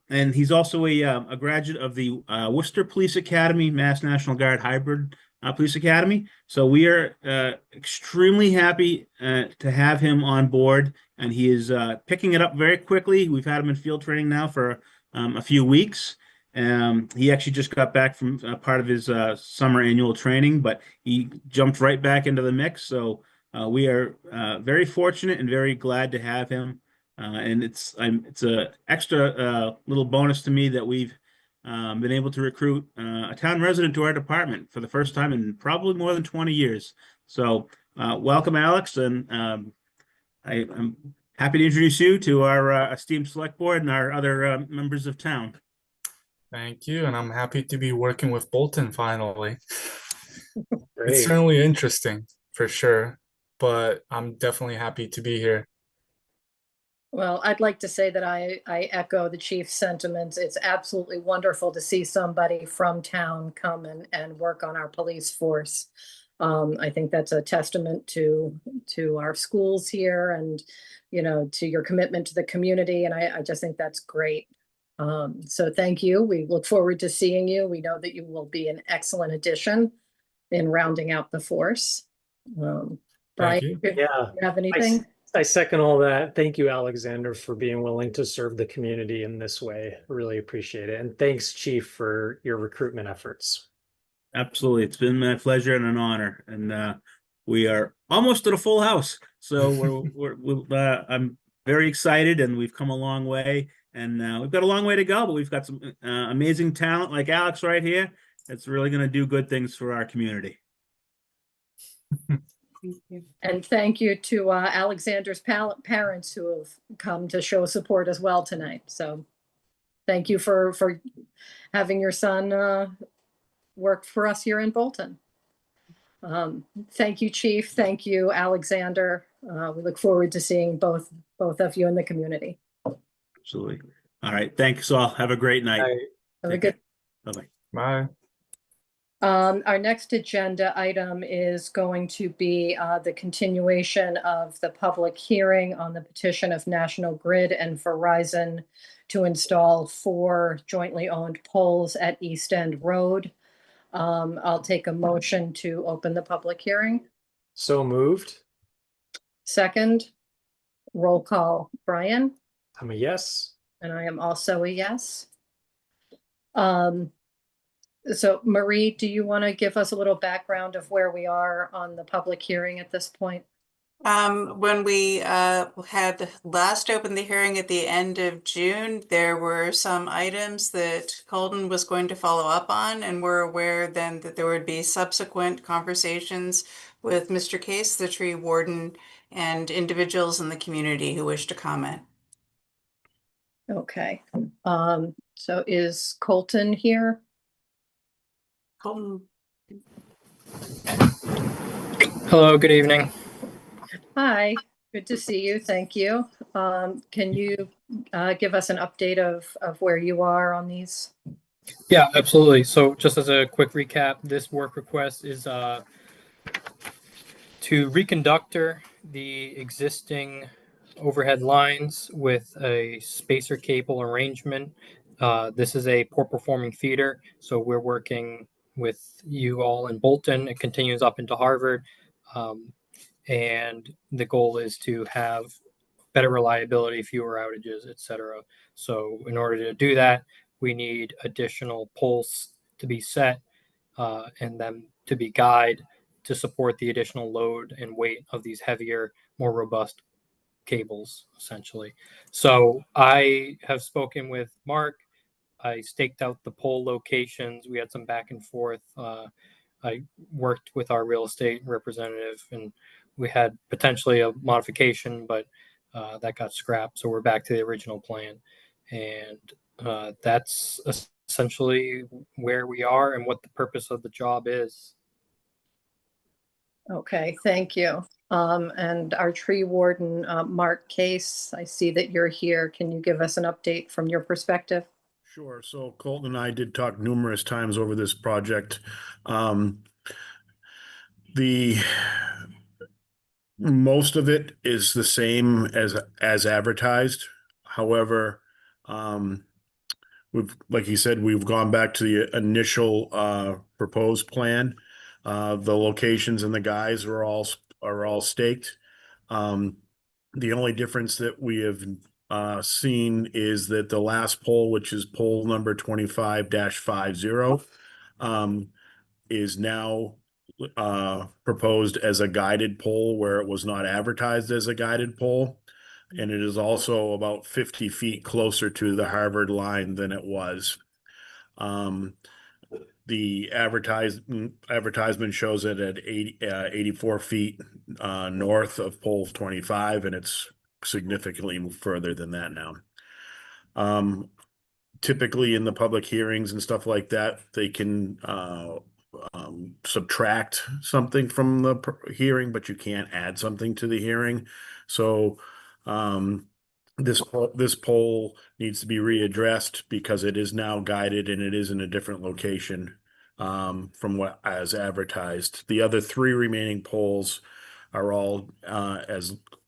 And he's also a graduate of the Worcester Police Academy, Mass National Guard Hybrid Police Academy. So we are extremely happy to have him on board, and he is picking it up very quickly. We've had him in field training now for a few weeks. He actually just got back from part of his summer annual training, but he jumped right back into the mix. So we are very fortunate and very glad to have him. And it's a extra little bonus to me that we've been able to recruit a town resident to our department for the first time in probably more than 20 years. So welcome, Alex, and I'm happy to introduce you to our esteemed select board and our other members of town. Thank you, and I'm happy to be working with Bolton finally. It's Great. certainly interesting for sure, but I'm definitely happy to be here. Well, I'd like to say that I echo the chief's sentiments. It's absolutely wonderful to see somebody from town come and work on our police force. I think that's a testament to our schools here and, you know, to your commitment to the community. And I just think that's great. So thank you. We look forward to seeing you. We know that you will be an excellent addition in rounding out the force. Brian, Thank you. do Yeah, you have anything? I second all that. Thank you, Alexander, for being willing to serve the community in this way. Really appreciate it. And thanks, Chief, for your recruitment efforts. Absolutely. It's been my pleasure and an honor. And we are almost at a full house. So I'm very excited, and we've come a long way. And we've got a long way to go, but we've got some amazing talent like Alex right here. That's really going to do good things for our community. And thank you to Alexander's parents who have come to show support as well tonight. So thank you for having your son work for us here in Bolton. Thank you, Chief. Thank you, Alexander. We look forward to seeing both of you in the community. Absolutely. All right. Thanks all. Have a great night. Have a good. Bye-bye. Bye. Our next agenda item is going to be the continuation of the public hearing on the petition of National Grid and Verizon to install 4 jointly owned poles at East End Road. I'll take a motion to open the public hearing. So moved. Second, roll call, Brian, I'm a yes. and I am also a yes. So Marie, do you want to give us a little background of where we are on the public hearing at this point? When we had last opened the hearing at the end of June, there were some items that Colton was going to follow up on, and we're aware then that there would be subsequent conversations with Mr. Case, the tree warden, and individuals in the community who wish to comment. Okay. So is Colton here? Colton. Hello, good evening. Hi, good to see you. Thank you. Can you give us an update of where you are on these? Yeah, absolutely. So just as a quick recap, this work request is to reconductor the existing overhead lines with a spacer cable arrangement. This is a poor performing feeder, so we're working with you all in Bolton. It continues up into Harvard. And the goal is to have better reliability, fewer outages, etc. So in order to do that, we need additional poles to be set and them to be guide to support the additional load and weight of these heavier, more robust cables, essentially. So I have spoken with Mark. I staked out the pole locations. We had some back and forth. I worked with our real estate representative, and we had potentially a modification, but that got scrapped. So we're back to the original plan. And that's essentially where we are and what the purpose of the job is. Okay, thank you. And our tree warden, Mark Case, I see that you're here. Can you give us an update from your perspective? Sure. So Colton and I did talk numerous times over this project. The most of it is the same as advertised. However, like he said, we've gone back to the initial proposed plan. The locations and the guys are all staked. The only difference that we have seen is that the last pole, which is pole number 25-50, is now proposed as a guided pole where it was not advertised as a guided pole. And it is also about 50 feet closer to the Harvard line than it was. The advertisement shows it at 84 feet north of pole 25, and it's significantly further than that now. Typically in the public hearings and stuff like that, they can subtract something from the hearing, but you can't add something to the hearing. So this pole needs to be readdressed because it is now guided and it is in a different location from what as advertised. The other 3 remaining poles are all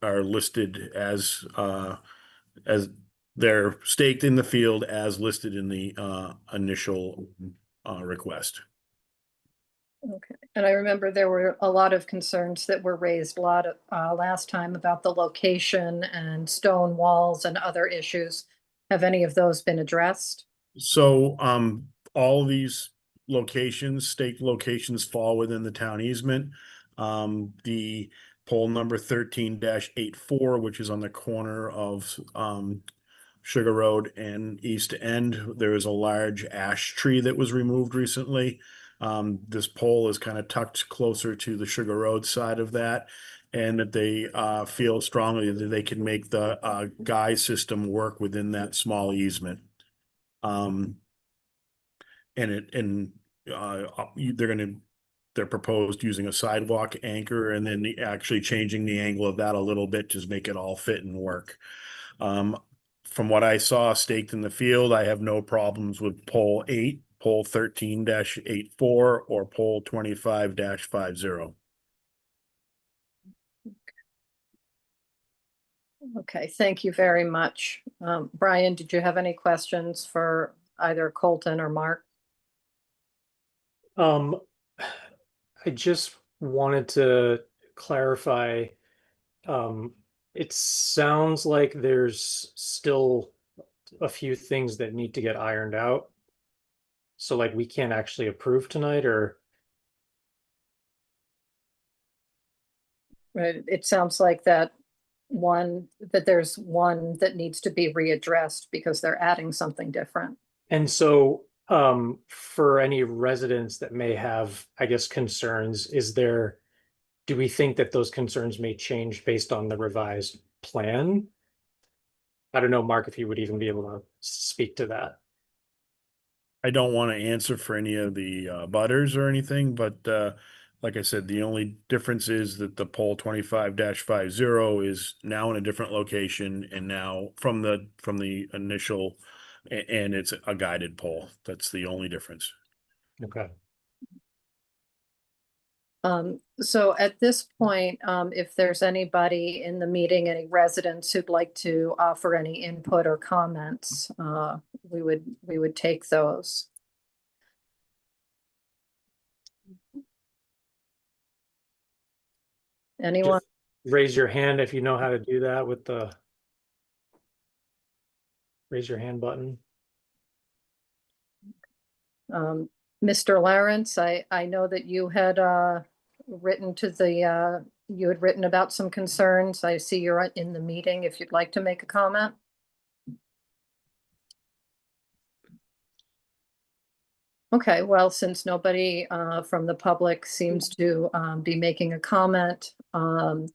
listed as they're staked in the field as listed in the initial request. Okay, and I remember there were a lot of concerns that were raised last time about the location and stone walls and other issues. Have any of those been addressed? So all these locations, staked locations, fall within the town easement. The pole number 13-84, which is on the corner of Sugar Road and East End, there is a large ash tree that was removed recently. This pole is kind of tucked closer to the Sugar Road side of that, and that they feel strongly that they can make the guy system work within that small easement. They're proposed using a sidewalk anchor and then actually changing the angle of that a little bit to make it all fit and work. From what I saw staked in the field, I have no problems with pole 8, pole 13-84, or pole 25-50. Okay, thank you very much. Brian, did you have any questions for either Colton or Mark? I just wanted to clarify, it sounds like there's still a few things that need to get ironed out. So like we can't actually approve tonight, or? Right, it sounds like that there's one that needs to be readdressed because they're adding something different. And so for any residents that may have, I guess, concerns, do we think that those concerns may change based on the revised plan? I don't know, Mark, if you would even be able to speak to that. I don't want to answer for any of the butters or anything, but like I said, the only difference is that the pole 25-50 is now in a different location and now from the initial, and it's a guided pole. That's the only difference. Okay. So at this point, if there's anybody in the meeting, any residents who'd like to offer any input or comments, we would take those. Anyone? Just raise your hand if you know how to do that with the raise your hand button. Mr. Lawrence, I know that you had written about some concerns. I see you're in the meeting if you'd like to make a comment. Okay, well, since nobody from the public seems to be making a comment, and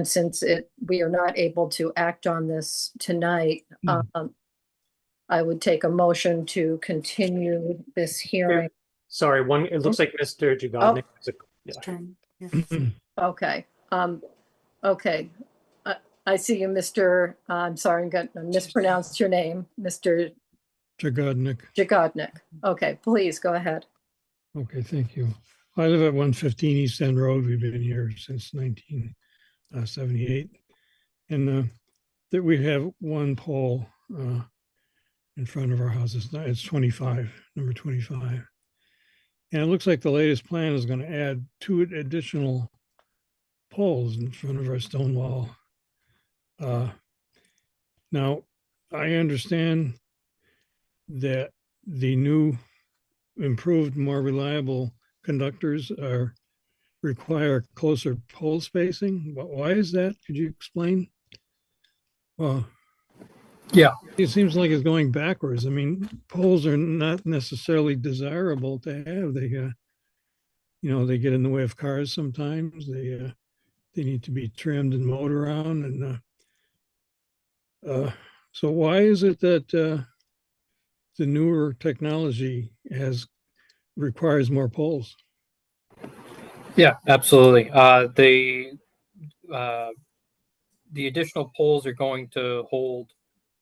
since we are not able to act on this tonight, I would take a motion to continue this hearing. Sorry, it looks like Mr. Jagodnik has a His turn. Yeah. Okay, okay. I see you, Mr. I'm sorry, I mispronounced your name, Mr. Jagodnik. Jagodnik. Okay, please go ahead. Okay, thank you. I live at 115 East End Road. We've been here since 1978. And that we have one pole in front of our house. It's 25, number 25. And it looks like the latest plan is going to add 2 additional poles in front of our stone wall. Now, I understand that the new improved, more reliable conductors require closer pole spacing. Why is that? Could you explain? Well, Yeah. it seems like it's going backwards. I mean, poles are not necessarily desirable to have. They, they get in the way of cars sometimes. They need to be trimmed and mowed around. And so, why is it that the newer technology requires more poles? Yeah, absolutely. The additional poles are going to hold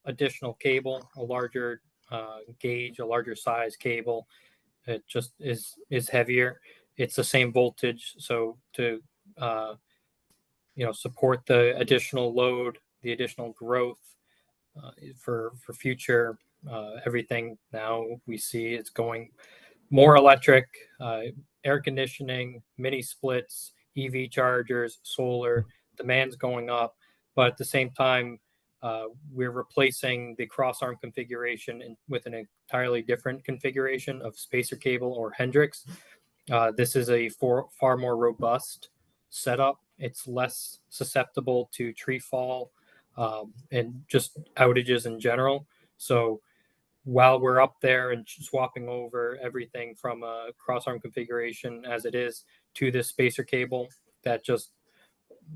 additional cable, a larger gauge, a larger size cable. It just is heavier. It's the same voltage, so to support the additional load, the additional growth for future everything. Now we see it's going more electric, air conditioning, mini splits, EV chargers, solar. Demand's going up, but at the same time, we're replacing the cross arm configuration with an entirely different configuration of spacer cable or Hendrix. This is a far more robust setup. It's less susceptible to tree fall and just outages in general. So while we're up there and swapping over everything from a cross arm configuration as it is to this spacer cable, that just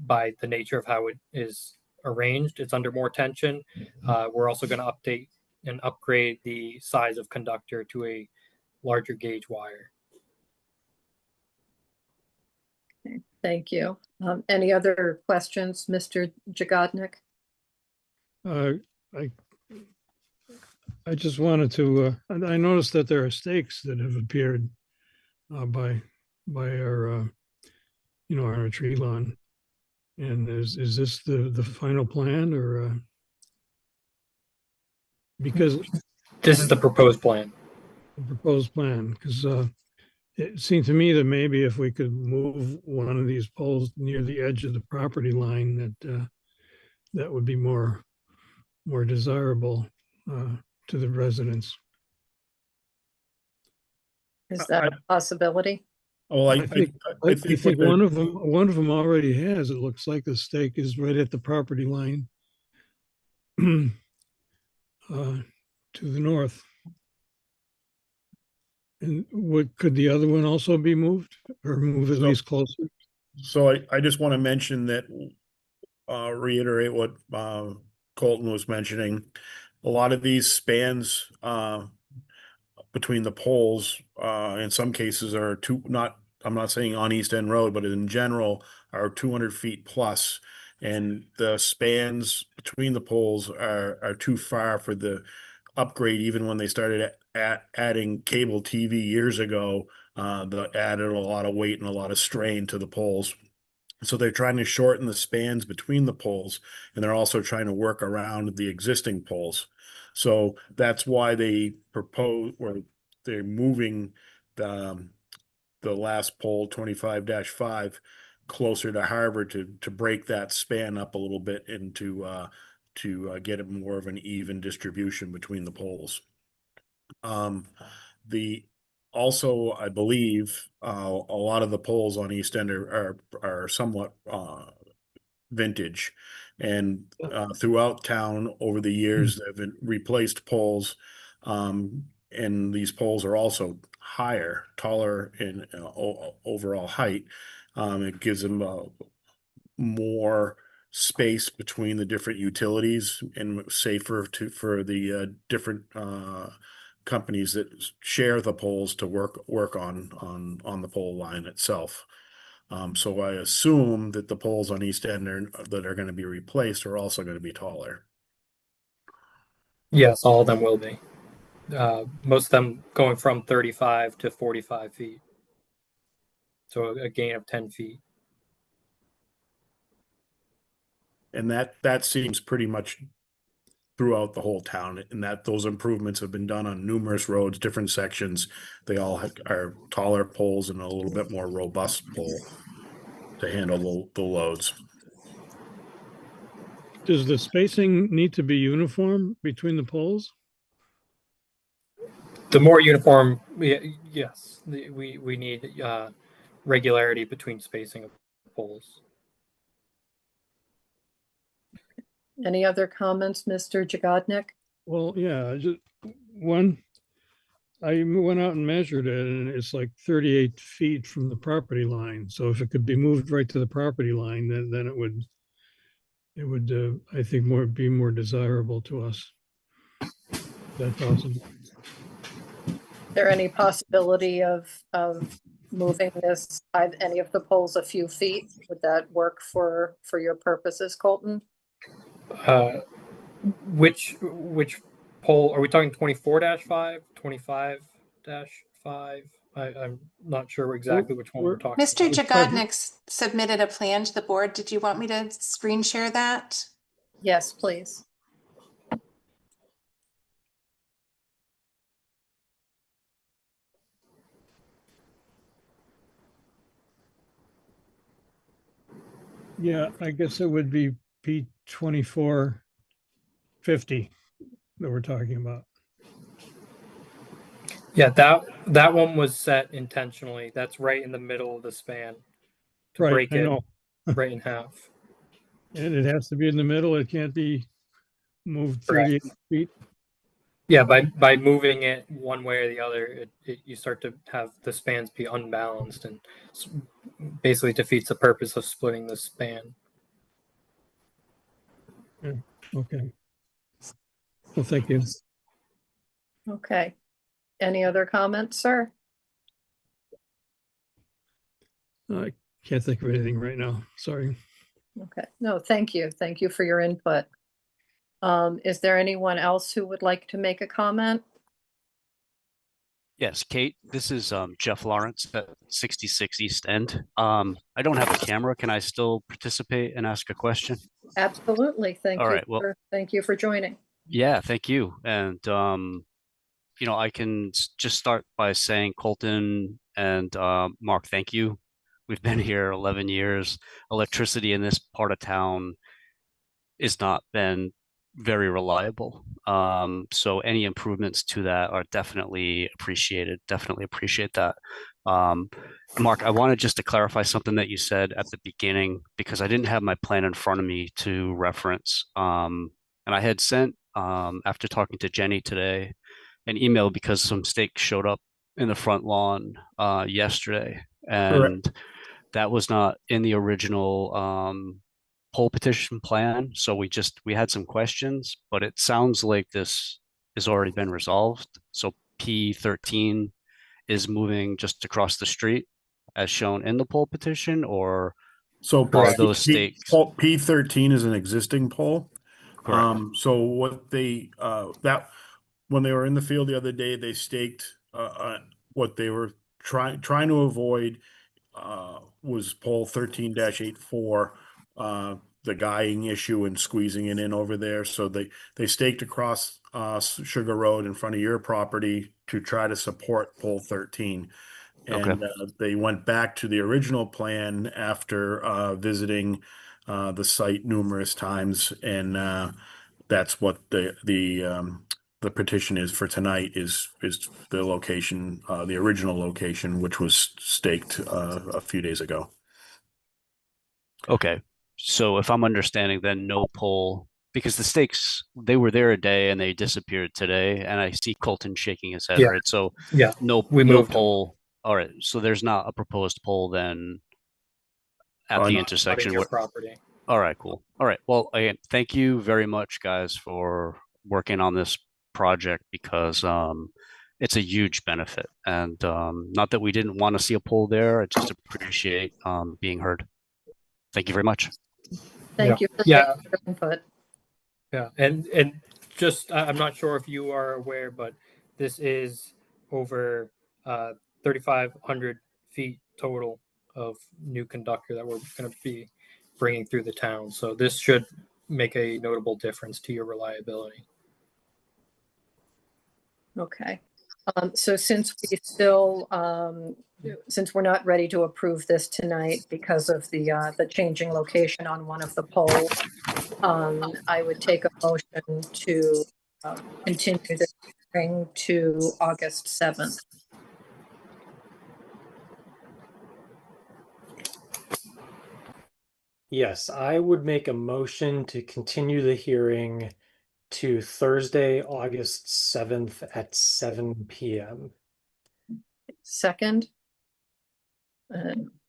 by the nature of how it is arranged, it's under more tension. We're also going to update and upgrade the size of conductor to a larger gauge wire. Thank you. Any other questions, Mr. Jagodnik? I just wanted to, I noticed that there are stakes that have appeared by our, our tree lawn. And is this the final plan or? Because this is the proposed plan. Because it seemed to me that maybe if we could move one of these poles near the edge of the property line, that would be more desirable to the residents. Is that a possibility? Well, I think one of them already has. It looks like the stake is right at the property line to the north. And could the other one also be moved or move at least closer? So I just want to mention that, reiterate what Colton was mentioning. A lot of these spans between the poles, in some cases are I'm not saying on East End Road, but in general are 200 feet plus. And the spans between the poles are too far for the upgrade. Even when they started adding cable TV years ago, that added a lot of weight and a lot of strain to the poles. So they're trying to shorten the spans between the poles, and they're also trying to work around the existing poles. So that's why they propose, or they're moving the last pole 25-5 closer to Harbor to break that span up a little bit and to get it more of an even distribution between the poles. Also, I believe a lot of the poles on East End are somewhat vintage, and throughout town over the years they've been replaced poles, and these poles are also taller in overall height. It gives them more space between the different utilities and safer for the different companies that share the poles to work on the pole line itself. So I assume that the poles on East End that are going to be replaced are also going to be taller. Yes, all of them will be. Most of them going from 35 to 45 feet. So a gain of 10 feet. And that seems pretty much throughout the whole town, and that those improvements have been done on numerous roads, different sections. They all are taller poles and a little bit more robust pole to handle the loads. Does the spacing need to be uniform between the poles? The more uniform, yes, we need regularity between spacing of poles. Any other comments, Mr. Jagodnik? Well, yeah, just one, I went out and measured it and it's like 38 feet from the property line. So if it could be moved right to the property line, then it would, I think be more desirable to us. That's awesome. There any possibility of moving this, any of the poles a few feet? Would that work for your purposes, Colton? Which pole are we talking? 24-5, 25-5? I'm not sure exactly which one we're talking Mr. about. Jagodnik submitted a plan to the board. Did you want me to screen share that? Yes, please. Yeah, I guess it would be P2450 that we're talking about. Yeah, that one was set intentionally. That's right in the middle of the span to Right, break I it know. right in half. And it has to be in the middle. It can't be moved Correct. 38 feet. Yeah, by moving it one way or the other, you start to have the spans be unbalanced, and basically defeats the purpose of splitting the span. Okay. Well, thank you. Okay. Any other comments, sir? I can't think of anything right now. Sorry. Okay. No, thank you. Thank you for your input. Is there anyone else who would like to make a comment? Yes, Kate, this is Jeff Lawrence at 66 East End. I don't have a camera. Can I still participate and ask a question? Absolutely. All right, well- Thank you for joining. Yeah, thank you. And I can just start by saying Colton and Mark, thank you. We've been here 11 years. Electricity in this part of town has not been very reliable. So any improvements to that are definitely appreciated. Definitely appreciate that. Mark, I wanted just to clarify something that you said at the beginning, because I didn't have my plan in front of me to reference. And I had sent, after talking to Jenny today, an email because some stakes showed up in the front lawn yesterday. And that was not in the original poll petition plan. So we had some questions, but it sounds like this has already been resolved. So P13 is moving just across the street as shown in the poll petition, or So are those stakes? P13 is an existing pole. Correct. So what they that when they were in the field the other day, they staked what they were trying to avoid was pole 13-84, the guying issue and squeezing it in over there. So they staked across Sugar Road in front of your property to try to support pole 13. And they went back to the original plan after visiting the site numerous times, and that's what the petition is for tonight is the location, the original location, which was staked a few days ago. Okay. So if I'm understanding, then no poll, because the stakes, they were there a day and they disappeared today. And I see Colton shaking his head, Yeah. right? So Yeah, no we moved them. poll. All right. So there's not a proposed poll then at the Not- intersection. Not in your property. All right, cool. All right. Well, again, thank you very much, guys, for working on this project, because it's a huge benefit. And not that we didn't want to see a poll there, I just appreciate being heard. Thank you very much. Thank you for Yeah. your input. Yeah, and just I'm not sure if you are aware, but this is over 3,500 feet total of new conductor that we're going to be bringing through the town. So this should make a notable difference to your reliability. Okay. So since we still, since we're not ready to approve this tonight because of the changing location on one of the poles, I would take a motion to continue the hearing to August 7th. Yes, I would make a motion to continue the hearing to Thursday, August 7th at 7 p.m. Second.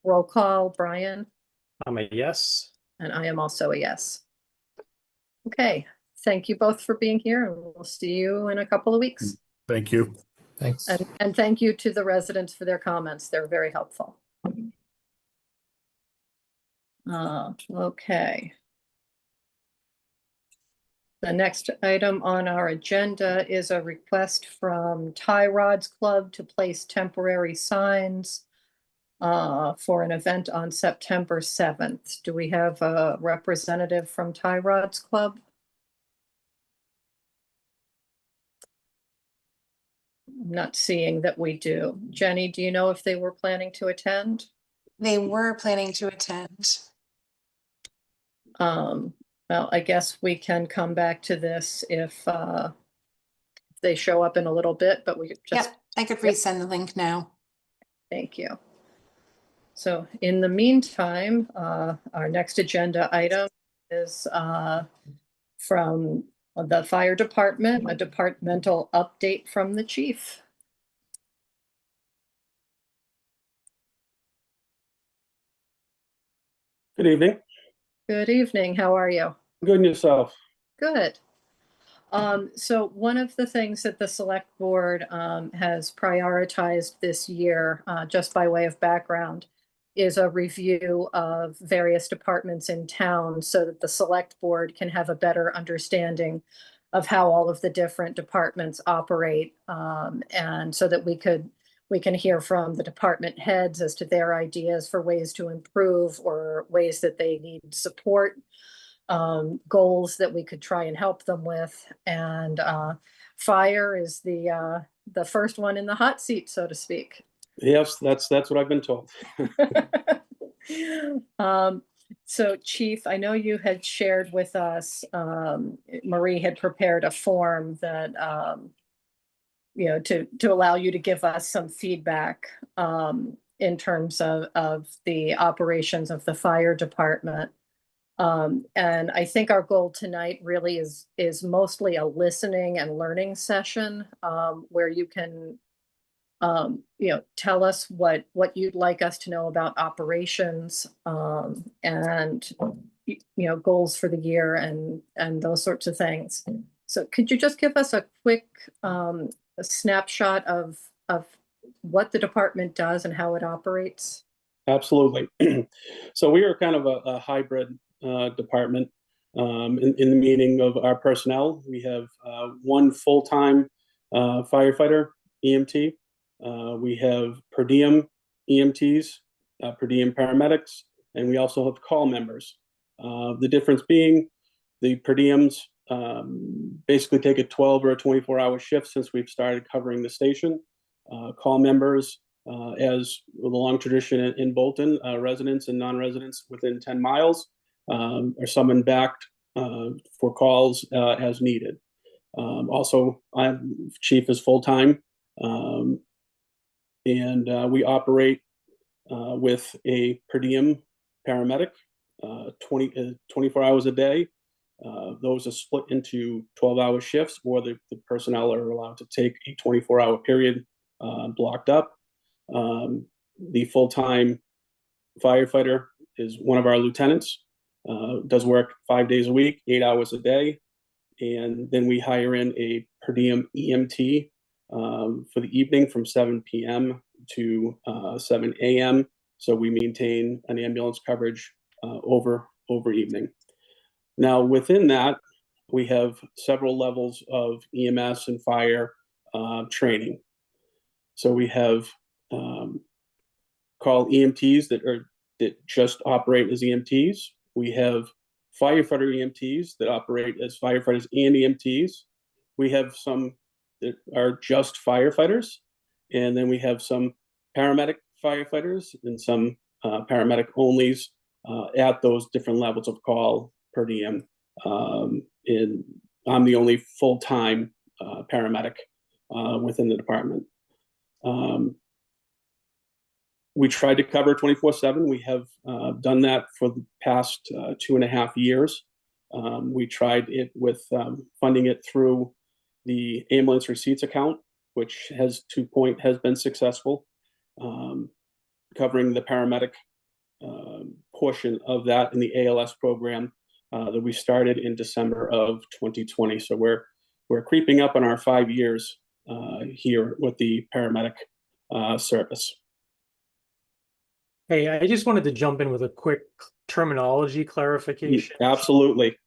Roll call, Brian, I'm a yes. and I am also a yes. Okay, thank you both for being here, and we'll see you in a couple of weeks. Thank you. Thanks. And thank you to the residents for their comments. They're very helpful. Okay. The next item on our agenda is a request from Tie Rods Club to place temporary signs for an event on September 7th. Do we have a representative from Tie Rods Club? I'm not seeing that we do. Jenny, do you know if they were planning to attend? They were planning to attend. Well, I guess we can come back to this if they show up in a little bit, but we just, Yep, I could resend the link now. thank you. So in the meantime, our next agenda item is from the fire department, a departmental update from the chief. Good evening. Good evening. How are you? Good and yourself. Good. So one of the things that the select board has prioritized this year, just by way of background, is a review of various departments in town so that the select board can have a better understanding of how all of the different departments operate, and so that we can hear from the department heads as to their ideas for ways to improve or ways that they need support, goals that we could try and help them with. And fire is the first one in the hot seat, so to speak. Yes, that's what I've been told. So Chief, I know you had shared with us, Marie had prepared a form that, to allow you to give us some feedback in terms of the operations of the fire department. And I think our goal tonight really is mostly a listening and learning session, where you can tell us what you'd like us to know about operations, and goals for the year and those sorts of things. So could you just give us a quick a snapshot of what the department does and how it operates? Absolutely. So we are kind of a hybrid department, in the meaning of our personnel. We have one full-time firefighter EMT. We have per diem EMTs, per diem paramedics, and we also have call members. The difference being the per diems basically take a 12 or a 24-hour shift since we've started covering the station. Call members, as the long tradition in Bolton, residents and non-residents within 10 miles are summoned back for calls as needed. Also, Chief is full-time, and we operate with a per diem paramedic, 24 hours a day. Those are split into 12-hour shifts, or the personnel are allowed to take a 24-hour period blocked up. The full-time firefighter is one of our lieutenants, does work 5 days a week, 8 hours a day. And then we hire in a per diem EMT for the evening from 7 p.m. to 7 a.m. So we maintain an ambulance coverage over evening. Now, within that, we have several levels of EMS and fire training. So we have called EMTs that just operate as EMTs. We have firefighter EMTs that operate as firefighters and EMTs. We have some that are just firefighters, and then we have some paramedic firefighters and some paramedic onlys at those different levels of call per diem. And I'm the only full-time paramedic within the department. We tried to cover 24/7. We have done that for the past 2.5 years. We tried it with funding it through the ambulance receipts account, which has been successful, covering the paramedic portion of that in the ALS program that we started in December of 2020. So we're creeping up on our 5 years here with the paramedic service. Hey, I just wanted to jump in with a quick terminology clarification. Absolutely.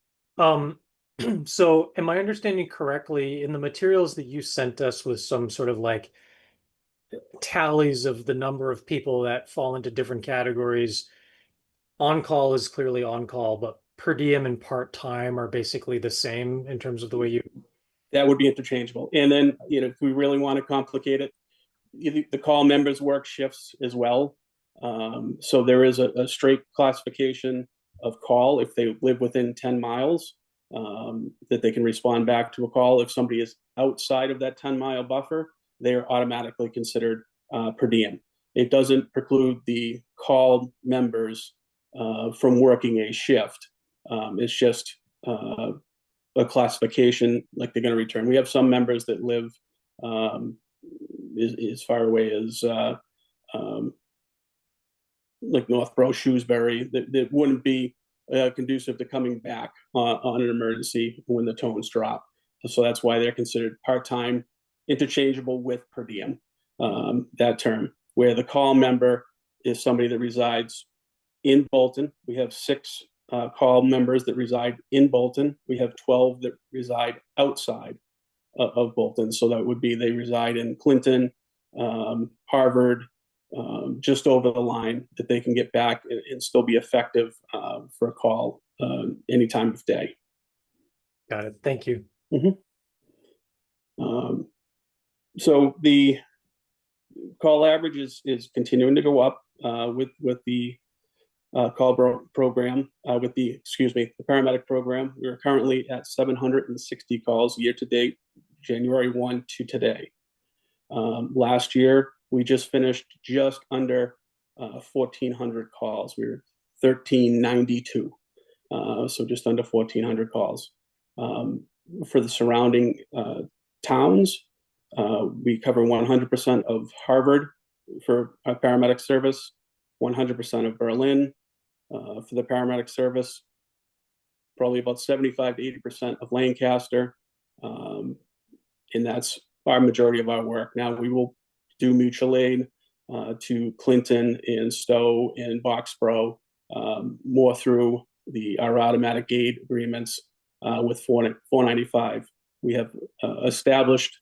So am I understanding correctly, in the materials that you sent us with some sort of like tallies of the number of people that fall into different categories, on-call is clearly on-call, but per diem and part-time are basically the same in terms of the way you... That would be interchangeable. And then, if we really want to complicate it, the call members work shifts as well. So there is a straight classification of call if they live within 10 miles, that they can respond back to a call. If somebody is outside of that 10-mile buffer, they are automatically considered per diem. It doesn't preclude the called members from working a shift. It's just a classification, like they're going to return. We have some members that live as far away as like Northborough, Shrewsbury, that wouldn't be conducive to coming back on an emergency when the tones drop. So that's why they're considered part-time, interchangeable with per diem, that term. Where the call member is somebody that resides in Bolton. We have 6 call members that reside in Bolton. We have 12 that reside outside of Bolton. So that would be they reside in Clinton, Harvard, just over the line, that they can get back and still be effective for a call any time of day. Got it. Thank you. So the call average is continuing to go up with the program, with the paramedic program. We're currently at 760 calls year to date, January 1 to today. Last year, we just finished just under 1,400 calls. We were 1,392, so just under 1,400 calls. For the surrounding towns, we cover 100% of Harvard for our paramedic service, 100% of Berlin for the paramedic service, probably about 75 to 80% of Lancaster, and that's our majority of our work. Now we will do mutual aid to Clinton and Stowe and Boxborough, more through our automatic aid agreements with 495. We have established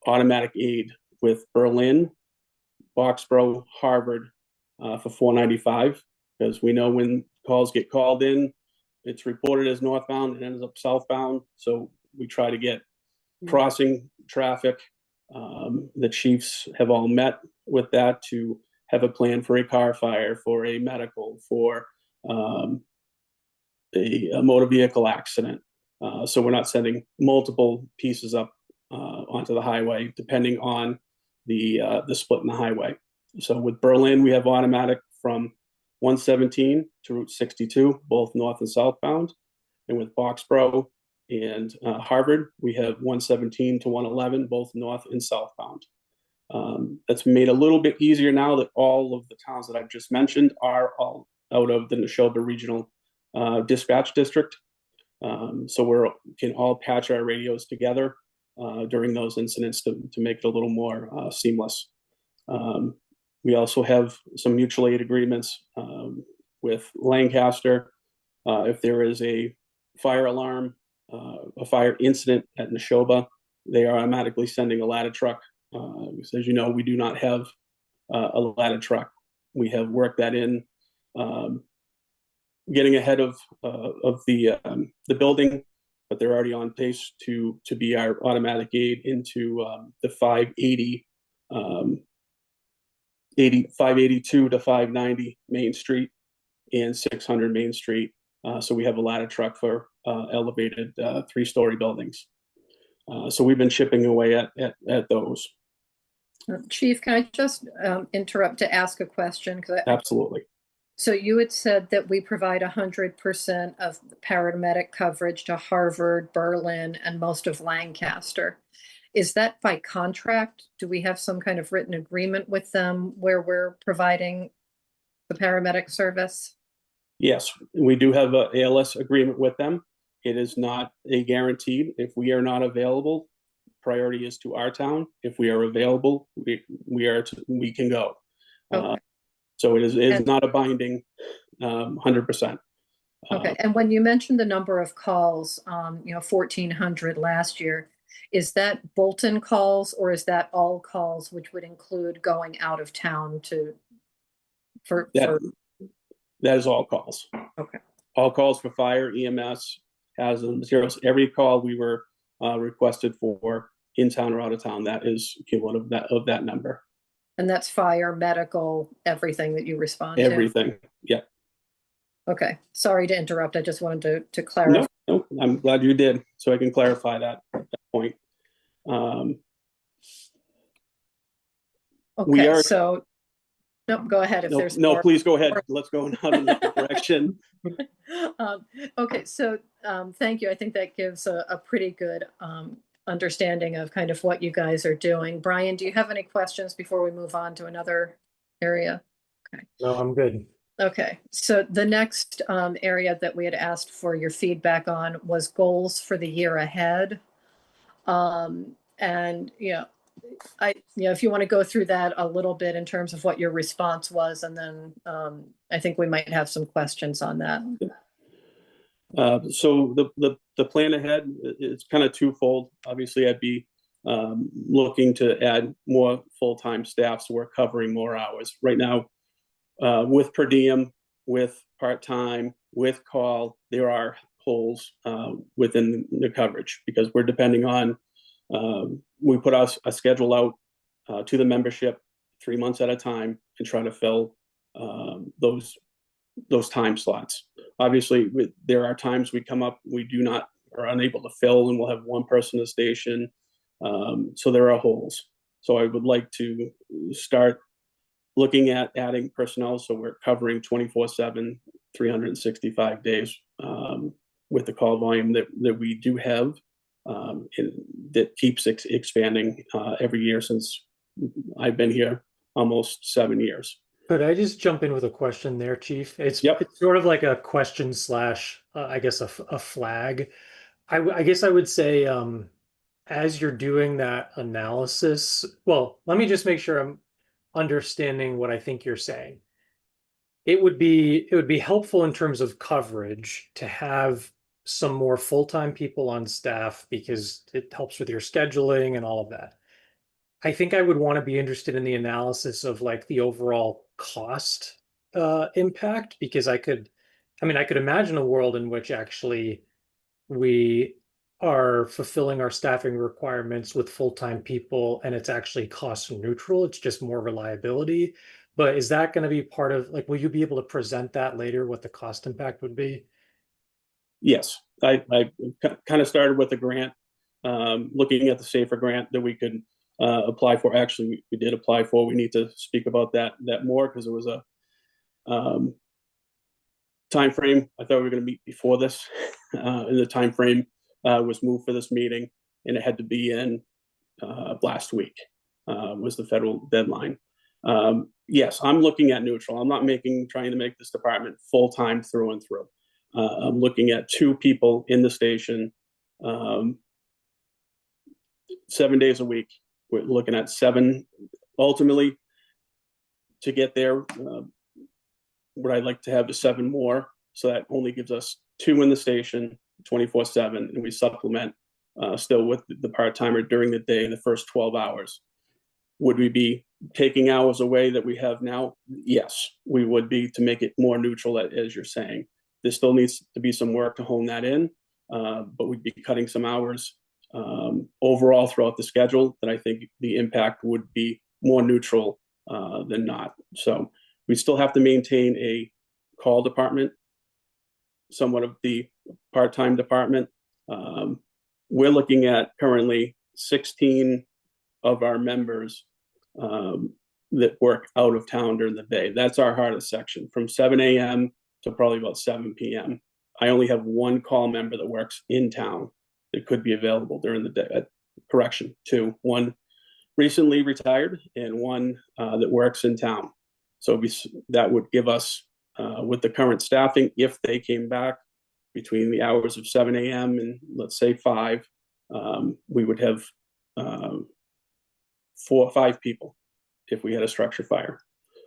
automatic aid with Berlin, Boxborough, Harvard for 495, because we know when calls get called in, it's reported as northbound and ends up southbound. So we try to get crossing traffic. The chiefs have all met with that to have a plan for a car fire, for a medical, for a motor vehicle accident. So we're not sending multiple pieces up onto the highway, depending on the split in the highway. So with Berlin, we have automatic from 117 to Route 62, both north and southbound. And with Boxborough and Harvard, we have 117 to 111, both north and southbound. That's made a little bit easier now that all of the towns that I've just mentioned are all out of the Neshoba Regional Dispatch District. So we can all patch our radios together during those incidents to make it a little more seamless. We also have some mutual aid agreements with Lancaster. If there is a fire alarm, a fire incident at Neshoba, they are automatically sending a ladder truck. Because as you know, we do not have a ladder truck. We have worked that in getting ahead of the building, but they're already on pace to be our automatic aid into the 580, 582 to 590 Main Street and 600 Main Street. So we have a ladder truck for elevated 3-story buildings. So we've been chipping away at those. Chief, can I just interrupt to ask a question? Absolutely. So you had said that we provide 100% of paramedic coverage to Harvard, Berlin, and most of Lancaster. Is that by contract? Do we have some kind of written agreement with them where we're providing the paramedic service? Yes, we do have a ALS agreement with them. It is not a guaranteed. If we are not available, priority is to our town. If we are available, we can go. Okay. So it is not a binding 100%. Okay, and when you mentioned the number of calls, 1,400 last year, is that Bolton calls or is that all calls, which would include going out of town That is all calls. Okay. All calls for fire, EMS, hazard materials. Every call we were requested for in town or out of town, that is equivalent of that number. And that's fire, medical, everything that you respond to? Everything, yeah. Okay, sorry to interrupt. I just wanted to clarify. No, I'm glad you did, so I can clarify that point. Okay, so, no, go ahead if there's no, more. please go ahead. Let's go in another direction. Okay, so thank you. I think that gives a pretty good understanding of kind of what you guys are doing. Brian, do you have any questions before we move on to another area? Okay. No, I'm good. Okay, so the next area that we had asked for your feedback on was goals for the year ahead. And if you want to go through that a little bit in terms of what your response was, and then I think we might have some questions on that. So the plan ahead is kind of twofold. Obviously, I'd be looking to add more full-time staff, so we're covering more hours. Right now, with per diem, with part-time, with call, there are holes within the coverage because we're depending on, we put a schedule out to the membership 3 months at a time and try to fill those time slots. Obviously, there are times we come up, we are unable to fill, and we'll have one person in the station. So there are holes. So I would like to start looking at adding personnel so we're covering 24/7, 365 days with the call volume that we do have. That keeps expanding every year since I've been here, almost 7 years. Could I just jump in with a question there, Chief? It's sort of like a question slash, I guess, a flag. I guess I would say, as you're doing that analysis, well, let me just make sure I'm understanding what I think you're saying. It would be helpful in terms of coverage to have some more full-time people on staff because it helps with your scheduling and all of that. I think I would want to be interested in the analysis of like the overall cost impact, because I could imagine a world in which actually we are fulfilling our staffing requirements with full-time people and it's actually cost neutral. It's just more reliability. But is that going to be part of, like, will you be able to present that later, what the cost impact would be? Yes, I kind of started with a grant, looking at the SAFER grant that we could apply for. Actually, we did apply for. We need to speak about that more because it was a time frame. I thought we were going to meet before this, and the time frame was moved for this meeting, and it had to be in last week was the federal deadline. Yes, I'm looking at neutral. I'm not trying to make this department full-time through and through. I'm looking at 2 people in the station 7 days a week. We're looking at 7 ultimately to get there. What I'd like to have is 7 more. So that only gives us 2 in the station 24/7, and we supplement still with the part-timer during the day, the first 12 hours. Would we be taking hours away that we have now? Yes, we would be, to make it more neutral, as you're saying. There still needs to be some work to hone that in, but we'd be cutting some hours overall throughout the schedule that I think the impact would be more neutral than not. So we still have to maintain a call department, somewhat of the part-time department. We're looking at currently 16 of our members that work out of town during the day. That's our hardest section, from 7 a.m. to probably about 7 p.m. I only have one call member that works in town that could be available during the day. Correction, two. One recently retired and one that works in town. So that would give us, with the current staffing, if they came back between the hours of 7 a.m. and let's say 5, we would have 4 or 5 people if we had a structure fire.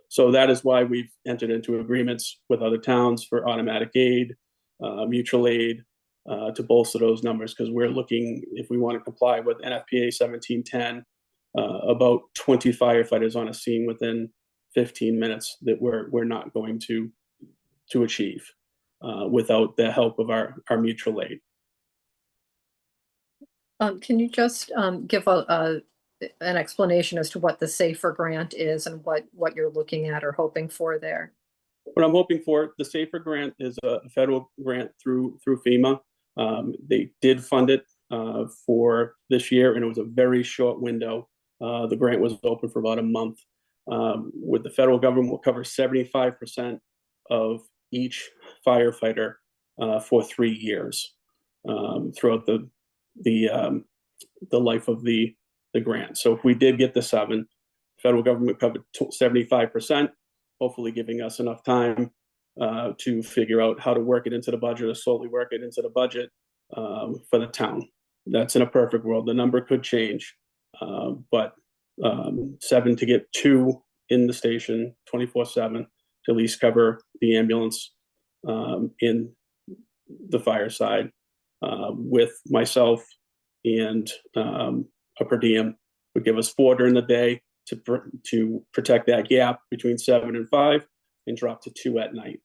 So that is why we've entered into agreements with other towns for automatic aid, mutual aid, to bolster those numbers, because we're looking, if we want to comply with NFPA 1710, about 20 firefighters on a scene within 15 minutes that we're not going to achieve without the help of our mutual aid. Can you just give an explanation as to what the SAFER grant is and what you're looking at or hoping for there? What I'm hoping for, the SAFER grant is a federal grant through FEMA. They did fund it for this year, and it was a very short window. The grant was open for about a month. With the federal government, will cover 75% of each firefighter for 3 years throughout the life of the grant. So if we did get the 7, federal government covered 75%, hopefully giving us enough time to figure out how to work it into the budget or slowly work it into the budget for the town. That's in a perfect world. The number could change, but 7 to get 2 in the station 24/7 to at least cover the ambulance in the fire side with myself and a per diem would give us 4 during the day to protect that gap between 7 and 5 and drop to 2 at night.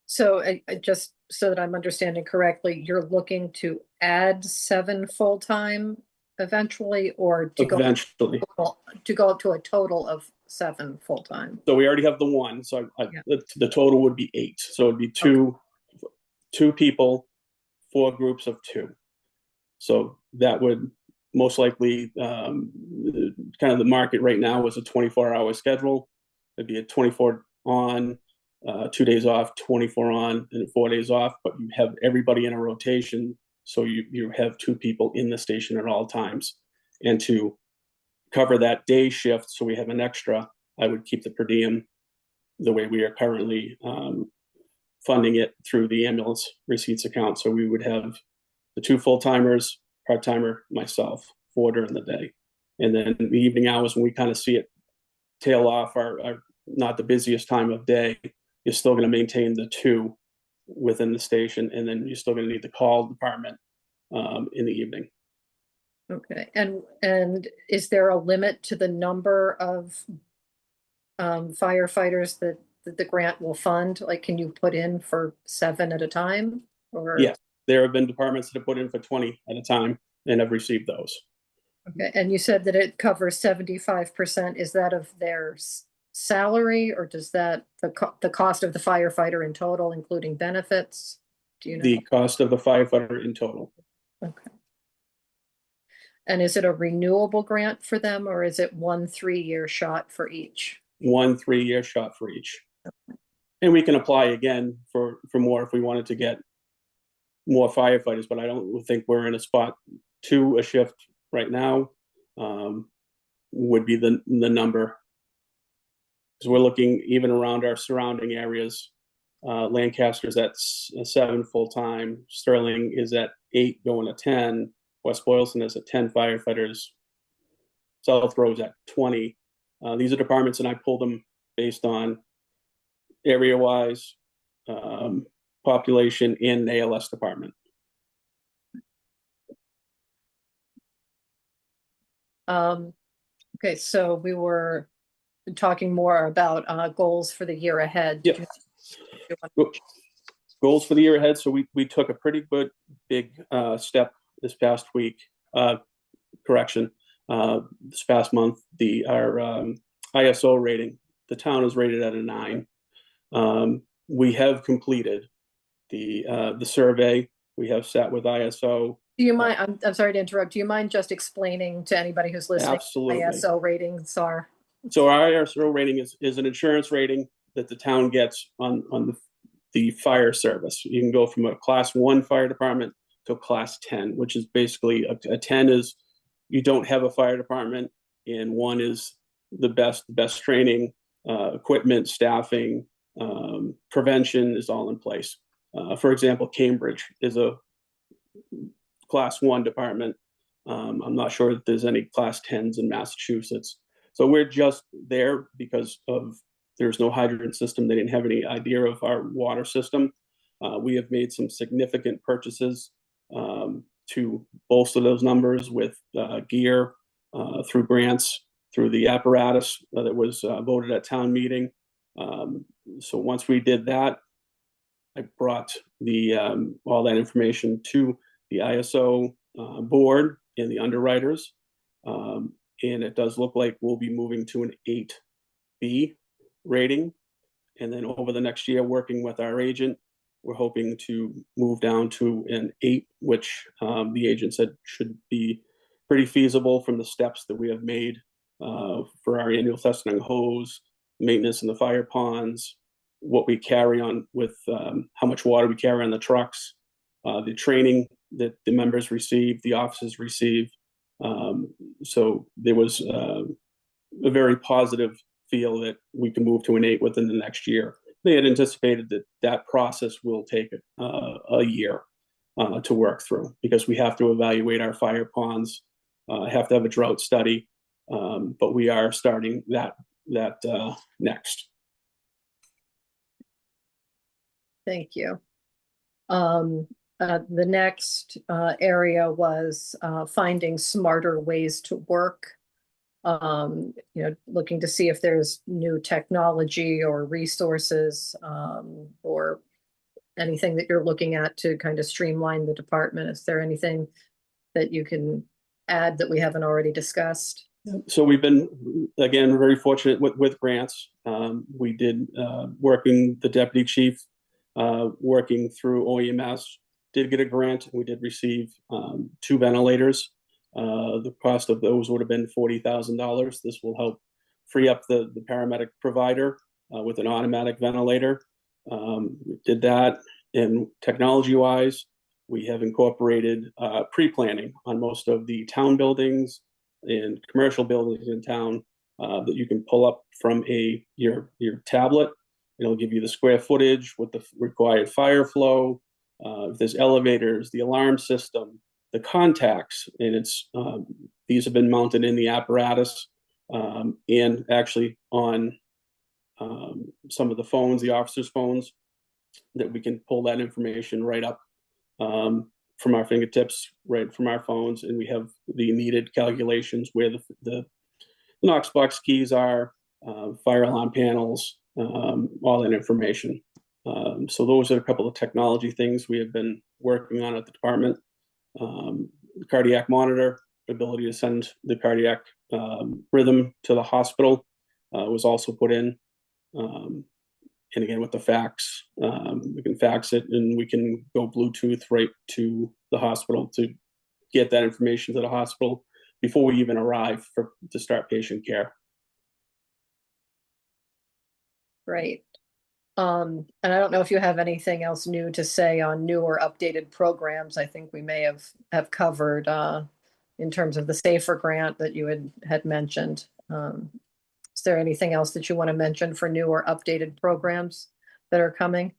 So I just so that I'm understanding correctly, you're looking to add 7 full-time eventually, or to Eventually. go up to a total of 7 full-time? So we already have the 1. So Yeah. the total would be 8. So it'd be two people, 4 groups of 2. So that would most likely, kind of the market right now is a 24-hour schedule. It'd be a 24 on, 2 days off, 24 on, and 4 days off. But you have everybody in a rotation, so you have 2 people in the station at all times. And to cover that day shift, so we have an extra, I would keep the per diem the way we are currently funding it through the ambulance receipts account. So we would have the 2 full-timers, part-timer, myself, 4 during the day. And then the evening hours, when we kind of see it tail off, are not the busiest time of day, you're still going to maintain the 2 within the station, and then you're still going to need the call department in the evening. Okay, and is there a limit to the number of firefighters that the grant will fund? Like, can you put in for 7 at a time? Or Yes, there have been departments that have put in for 20 at a time and have received those. Okay, and you said that it covers 75%. Is that of their salary, or does that the cost of the firefighter in total, including benefits? Do you know? The cost of the firefighter in total. Okay. And is it a renewable grant for them, or is it 1 3-year shot for each? 1 3-year shot for each. Okay. And we can apply again for more if we wanted to get more firefighters, but I don't think we're in a spot. 2 a shift right now would be the number. Because we're looking even around our surrounding areas. Lancaster's at 7 full-time. Sterling is at 8 going to 10. West Boylston is at 10 firefighters. South Road's at 20. These are departments, and I pulled them based on area-wise, population, and ALS department. Okay, so we were talking more about goals for the year ahead. Yep. Goals for the year ahead. So we took a pretty good big step this past week. This past month, our ISO rating. The town is rated at a 9. We have completed the survey. We have sat with ISO. Do you mind, I'm sorry to interrupt, do you mind just explaining to anybody who's listening? Absolutely. ISO ratings are? So our ISO rating is an insurance rating that the town gets on the fire service. You can go from a class 1 fire department to a class 10, which is basically a 10 is you don't have a fire department, and 1 is the best training, equipment, staffing, prevention is all in place. For example, Cambridge is a class 1 department. I'm not sure that there's any class 10s in Massachusetts. So we're just there because there's no hydrant system. They didn't have any idea of our water system. We have made some significant purchases to bolster those numbers with gear, through grants, through the apparatus that was voted at town meeting. So once we did that, I brought all that information to the ISO board and the underwriters. And it does look like we'll be moving to an 8B rating. And then over the next year, working with our agent, we're hoping to move down to an 8, which the agent said should be pretty feasible from the steps that we have made for our annual testing on hose, maintenance in the fire ponds, what we carry on with how much water we carry on the trucks, the training that the members receive, the officers receive. So there was a very positive feel that we can move to an 8 within the next year. They had anticipated that process will take a year to work through, because we have to evaluate our fire ponds, have to have a drought study, but we are starting that next. Thank you. The next area was finding smarter ways to work. Looking to see if there's new technology or resources or anything that you're looking at to kind of streamline the department. Is there anything that you can add that we haven't already discussed? So we've been, again, very fortunate with grants. We did working the deputy chief, working through OEMS, did get a grant. We did receive 2 ventilators. The cost of those would have been $40,000. This will help free up the paramedic provider with an automatic ventilator. We did that. And technology-wise, we have incorporated pre-planning on most of the town buildings and commercial buildings in town that you can pull up from your tablet. It'll give you the square footage with the required fire flow. If there's elevators, the alarm system, the contacts, and these have been mounted in the apparatus and actually on some of the phones, the officers' phones, that we can pull that information right up from our fingertips, right from our phones, and we have the needed calculations where the Knox box keys are, fire alarm panels, all that information. So those are a couple of technology things we have been working on at the department. Cardiac monitor, ability to send the cardiac rhythm to the hospital was also put in. And again, with the fax, we can fax it and we can go Bluetooth right to the hospital to get that information to the hospital before we even arrive to start patient care. Great. And I don't know if you have anything else new to say on new or updated programs. I think we may have covered in terms of the SAFER grant that you had mentioned. Is there anything else that you want to mention for new or updated programs that are coming?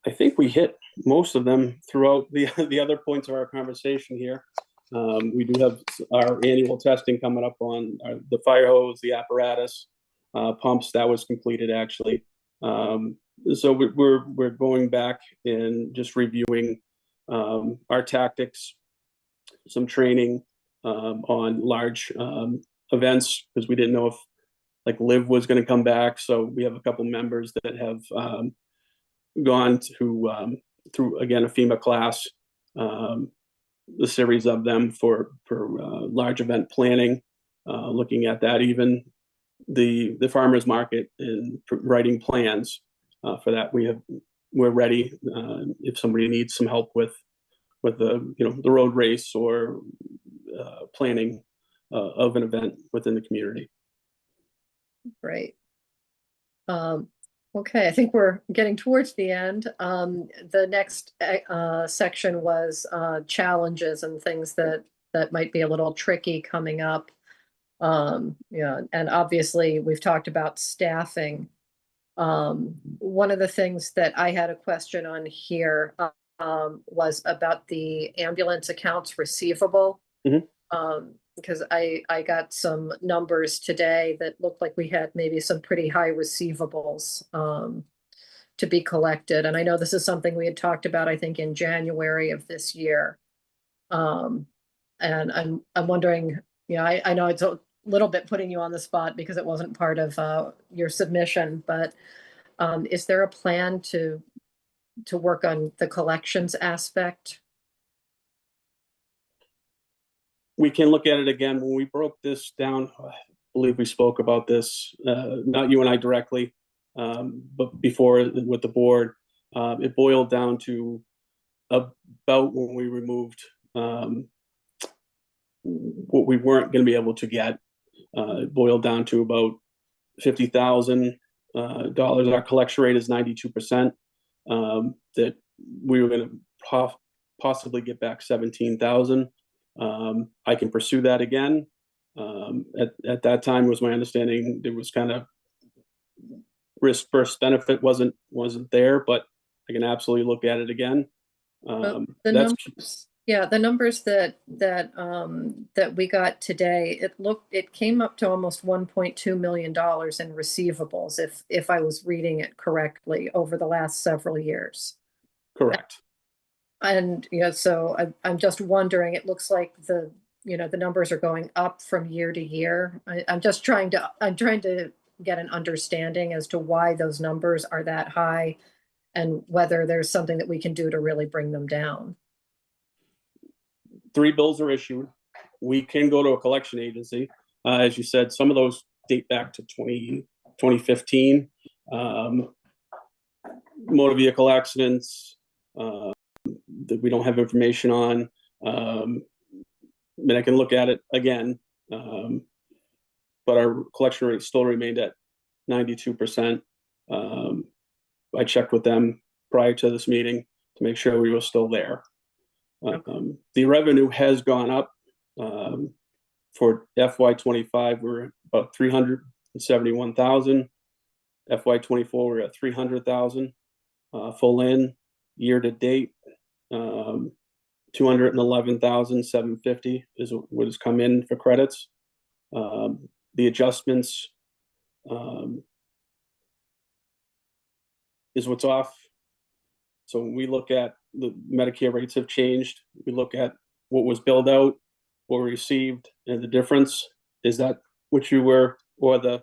I think we hit most of them throughout the other points of our conversation here. We do have our annual testing coming up on the fire hose, the apparatus, pumps. That was completed actually. So we're going back and just reviewing our tactics, some training on large events, because we didn't know if like Liv was going to come back. So we have a couple members that have gone to through again a FEMA class, the series of them for large event planning, looking at that, even the farmers market and writing plans for that. We're ready if somebody needs some help with the the road race or planning of an event within the community. Great. Okay, I think we're getting towards the end. The next section was challenges and things that might be a little tricky coming up. Yeah, and obviously we've talked about staffing. One of the things that I had a question on here was about the ambulance accounts receivable. Because I got some numbers today that looked like we had maybe some pretty high receivables to be collected. And I know this is something we had talked about, I think, in January of this year. And I'm wondering, I know it's a little bit putting you on the spot because it wasn't part of your submission, but is there a plan to work on the collections aspect? We can look at it again. When we broke this down, I believe we spoke about this, not you and I directly, but before with the board. It boiled down to about when we removed what we weren't going to be able to get. It boiled down to about $50,000. Our collection rate is 92%. That we were going to possibly get back 17,000. I can pursue that again. At that time, was my understanding there was kind of risk versus benefit wasn't there, but I can absolutely look at it again. The numbers, yeah, the numbers that we got today, it came up to almost $1.2 million in receivables, if I was reading it correctly, over the last several years. Correct. And so I'm just wondering, it looks like the numbers are going up from year to year. I'm trying to get an understanding as to why those numbers are that high and whether there's something that we can do to really bring them down. 3 bills are issued. We can go to a collection agency. As you said, some of those date back to 2015. Motor vehicle accidents, that we don't have information on. I mean, I can look at it again, but our collection rate still remained at 92%. I checked with them prior to this meeting to make sure we were still there. The revenue has gone up. For FY25, we're about 371,000. FY24, we're at 300,000. Full in year to date, 211,750 is what has come in for credits. The adjustments is what's off. So when we look at the Medicare rates have changed, we look at what was billed out, what we received, and the difference. Is that what you were, or the?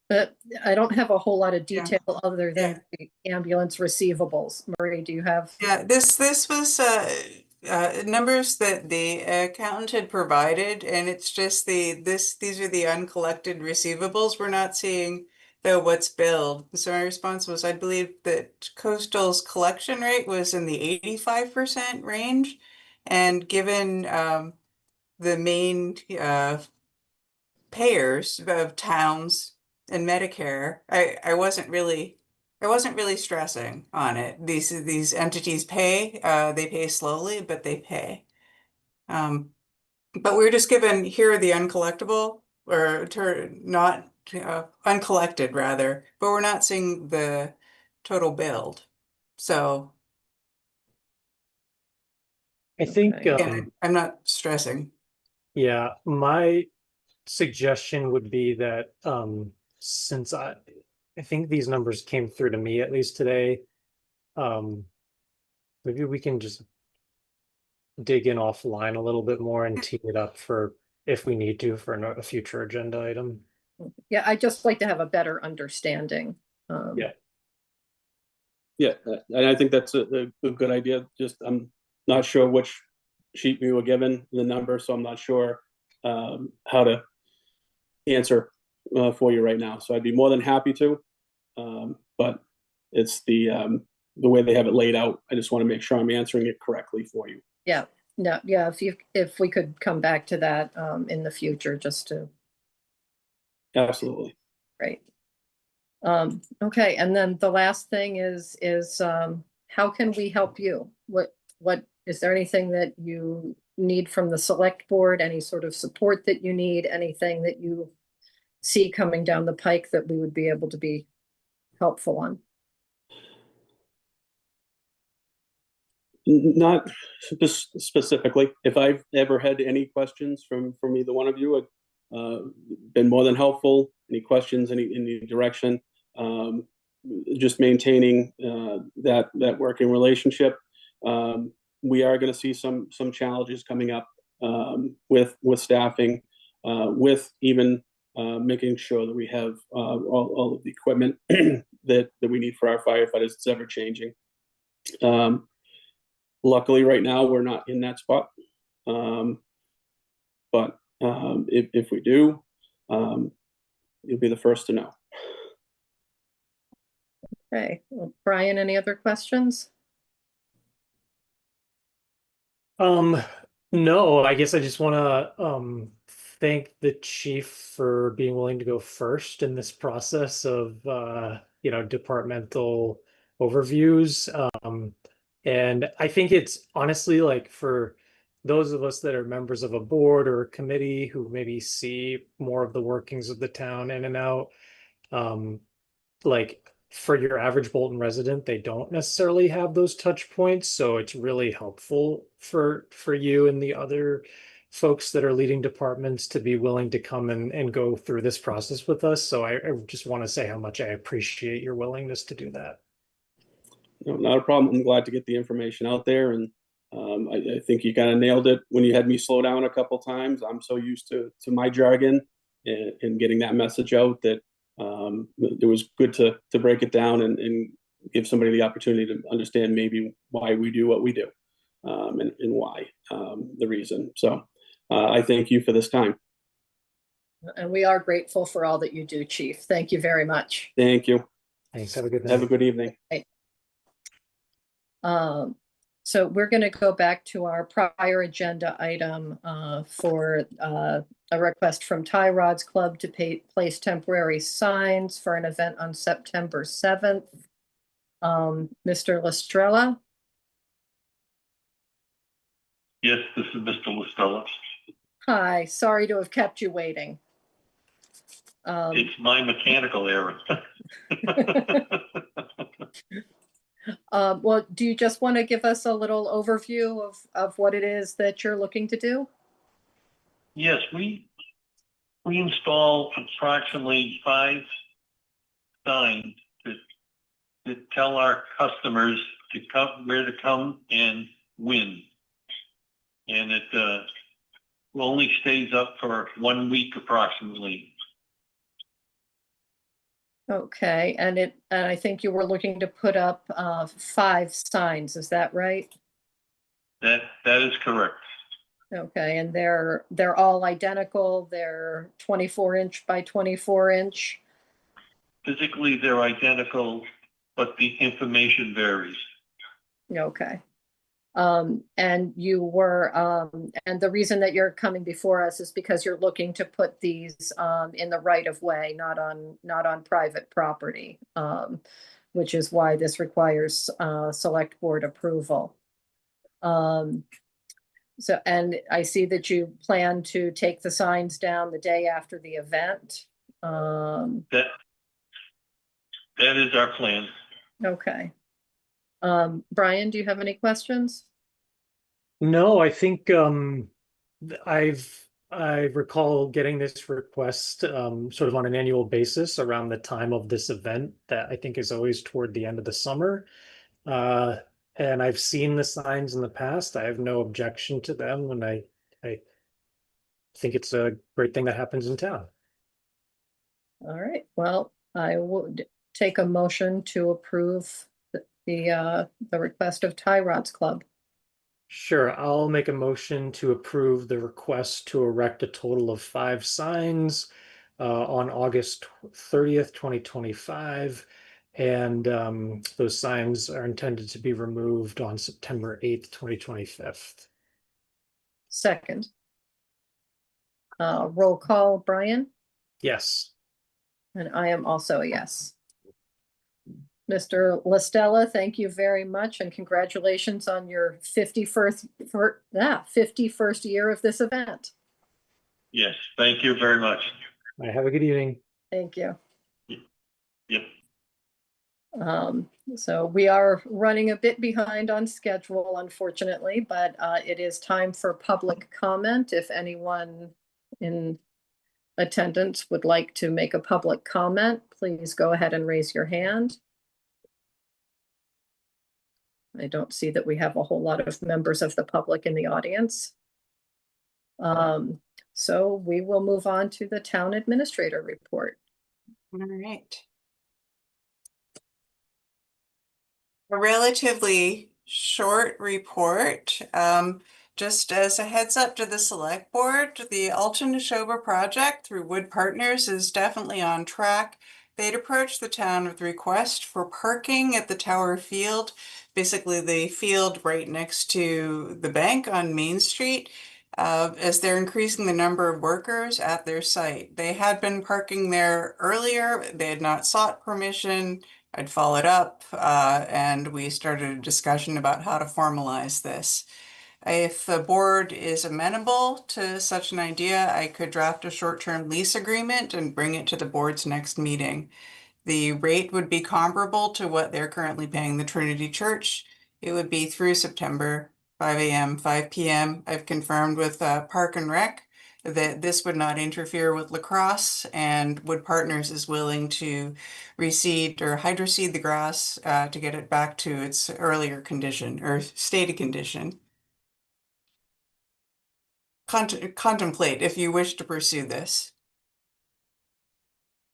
But I don't have a whole lot of detail other than the ambulance receivables. Marie, do you have? Yeah, this was numbers that the accountant had provided, and it's just these are the uncollected receivables. We're not seeing though what's billed. So my response was, I believe that Coastal's collection rate was in the 85% range, and given the main payers of towns and Medicare, I wasn't really stressing on it. These entities pay, they pay slowly, but they pay. But we're just given, here are the uncollectible, or not uncollected rather, but we're not seeing the total billed. So I think again, I'm not stressing. yeah, my suggestion would be that since I think these numbers came through to me at least today, maybe we can just dig in offline a little bit more and tee it up for if we need to for a future agenda item. Yeah, I'd just like to have a better understanding. Yeah. Yeah, and I think that's a good idea. Just, I'm not sure which sheet we were given the number, so I'm not sure how to answer for you right now. So I'd be more than happy to, but it's the way they have it laid out. I just want to make sure I'm answering it correctly for you. Yeah, no, yeah, if we could come back to that in the future, just to, Absolutely. right. Okay, and then the last thing is how can we help you? What is there anything that you need from the select board? Any sort of support that you need? Anything that you see coming down the pike that we would be able to be helpful on? Not specifically. If I've ever had any questions from either one of you, I've been more than helpful. Any questions, any direction, just maintaining that working relationship. We are going to see some challenges coming up with staffing, with even making sure that we have all of the equipment that we need for our firefighters. It's ever changing. Luckily, right now we're not in that spot, but if we do, you'll be the first to know. Okay, well, Brian, any other questions? No, I guess I just want to thank the chief for being willing to go first in this process of departmental overviews. And I think it's honestly, like, for those of us that are members of a board or a committee who maybe see more of the workings of the town in and out, like, for your average Bolton resident, they don't necessarily have those touch points. So it's really helpful for you and the other folks that are leading departments to be willing to come and go through this process with us. So I just want to say how much I appreciate your willingness to do that. No, not a problem. I'm glad to get the information out there, and I think you kind of nailed it when you had me slow down a couple times. I'm so used to my jargon and getting that message out that it was good to break it down and give somebody the opportunity to understand maybe why we do what we do, and why the reason. So I thank you for this time. And we are grateful for all that you do, Chief. Thank you very much. Thank you. Thanks. Have a good night. Have a good evening. So we're going to go back to our prior agenda item for a request from Tie Rods Club to place temporary signs for an event on September 7th. Mr. Lestrella? Yes, this is Mr. Lestrella. Hi, sorry to have kept you waiting. It's my mechanical error. Well, do you just want to give us a little overview of what it is that you're looking to do? Yes, we install approximately 5 signs that tell our customers to come, where to come and when. And it only stays up for 1 week approximately. Okay, and I think you were looking to put up 5 signs, is that right? That is correct. Okay, and they're all identical, they're 24-inch by 24-inch? Physically, they're identical, but the information varies. Okay. And you were, and the reason that you're coming before us is because you're looking to put these in the right of way, not on private property, which is why this requires select board approval. So, and I see that you plan to take the signs down the day after the event. That is our plan. Okay. Brian, do you have any questions? No, I think I recall getting this request sort of on an annual basis around the time of this event that I think is always toward the end of the summer. And I've seen the signs in the past. I have no objection to them, and I think it's a great thing that happens in town. All right, well, I would take a motion to approve the request of Tie Rods Club. Sure, I'll make a motion to approve the request to erect a total of 5 signs on August 30th, 2025. And those signs are intended to be removed on September 8th, 2025. Second. Roll call, Brian, Yes. and I am also a yes. Mr. LaStella, thank you very much and congratulations on your 51st year of this event. Yes, thank you very much. All right, have a good evening. Thank you. Yep. So we are running a bit behind on schedule, unfortunately, but it is time for public comment. If anyone in attendance would like to make a public comment, please go ahead and raise your hand. I don't see that we have a whole lot of members of the public in the audience. So we will move on to the town administrator report. All right. A relatively short report. Just as a heads up to the select board, the Alton Neshoba project through Wood Partners is definitely on track. They'd approached the town with a request for parking at the Tower Field, basically the field right next to the bank on Main Street, as they're increasing the number of workers at their site. They had been parking there earlier. They had not sought permission. I'd followed up, and we started a discussion about how to formalize this. If the board is amenable to such an idea, I could draft a short-term lease agreement and bring it to the board's next meeting. The rate would be comparable to what they're currently paying the Trinity Church. It would be through September, 5 a.m., 5 p.m. I've confirmed with Park and Rec that this would not interfere with lacrosse, and Wood Partners is willing to reseed or hydroseed the grass to get it back to its earlier condition or stated condition. Contemplate if you wish to pursue this.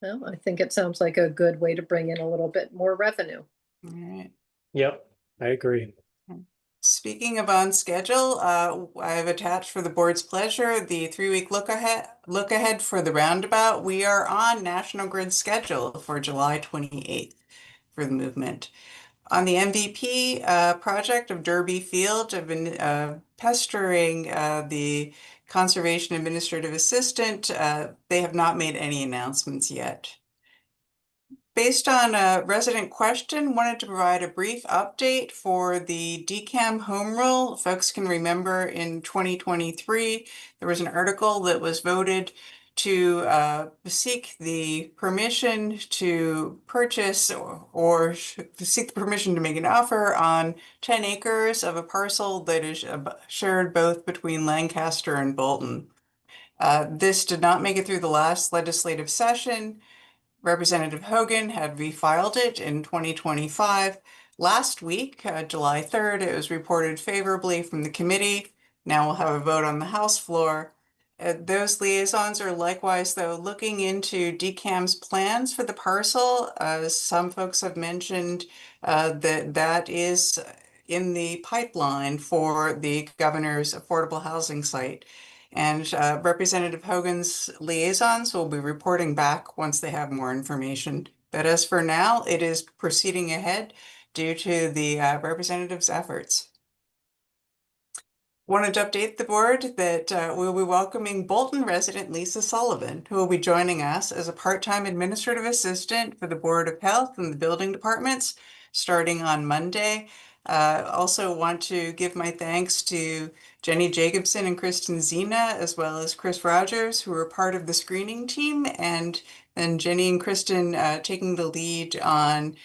Well, I think it sounds like a good way to bring in a little bit more revenue. All right. Yep, I agree. Speaking of on schedule, I've attached for the board's pleasure the 3-week look ahead for the roundabout. We are on National Grid schedule for July 28th for the movement. On the MVP project of Derby Field, I've been pestering the Conservation Administrative Assistant. They have not made any announcements yet. Based on a resident question, wanted to provide a brief update for the DCAM home rule. Folks can remember in 2023, there was an article that was voted to seek the permission to purchase or seek the permission to make an offer on 10 acres of a parcel that is shared both between Lancaster and Bolton. This did not make it through the last legislative session. Representative Hogan had refiled it in 2025. Last week, July 3rd, it was reported favorably from the committee. Now we'll have a vote on the House floor. Those liaisons are likewise, though, looking into DCAM's plans for the parcel. Some folks have mentioned that is in the pipeline for the governor's affordable housing site. And Representative Hogan's liaisons will be reporting back once they have more information. But as for now, it is proceeding ahead due to the representative's efforts. Wanted to update the board that we'll be welcoming Bolton resident Lisa Sullivan, who will be joining us as a part-time administrative assistant for the Board of Health and the building departments starting on Monday. Also want to give my thanks to Jenny Jacobson and Kristen Zena, as well as Chris Rogers, who were part of the screening team, and then Jenny and Kristen taking the lead on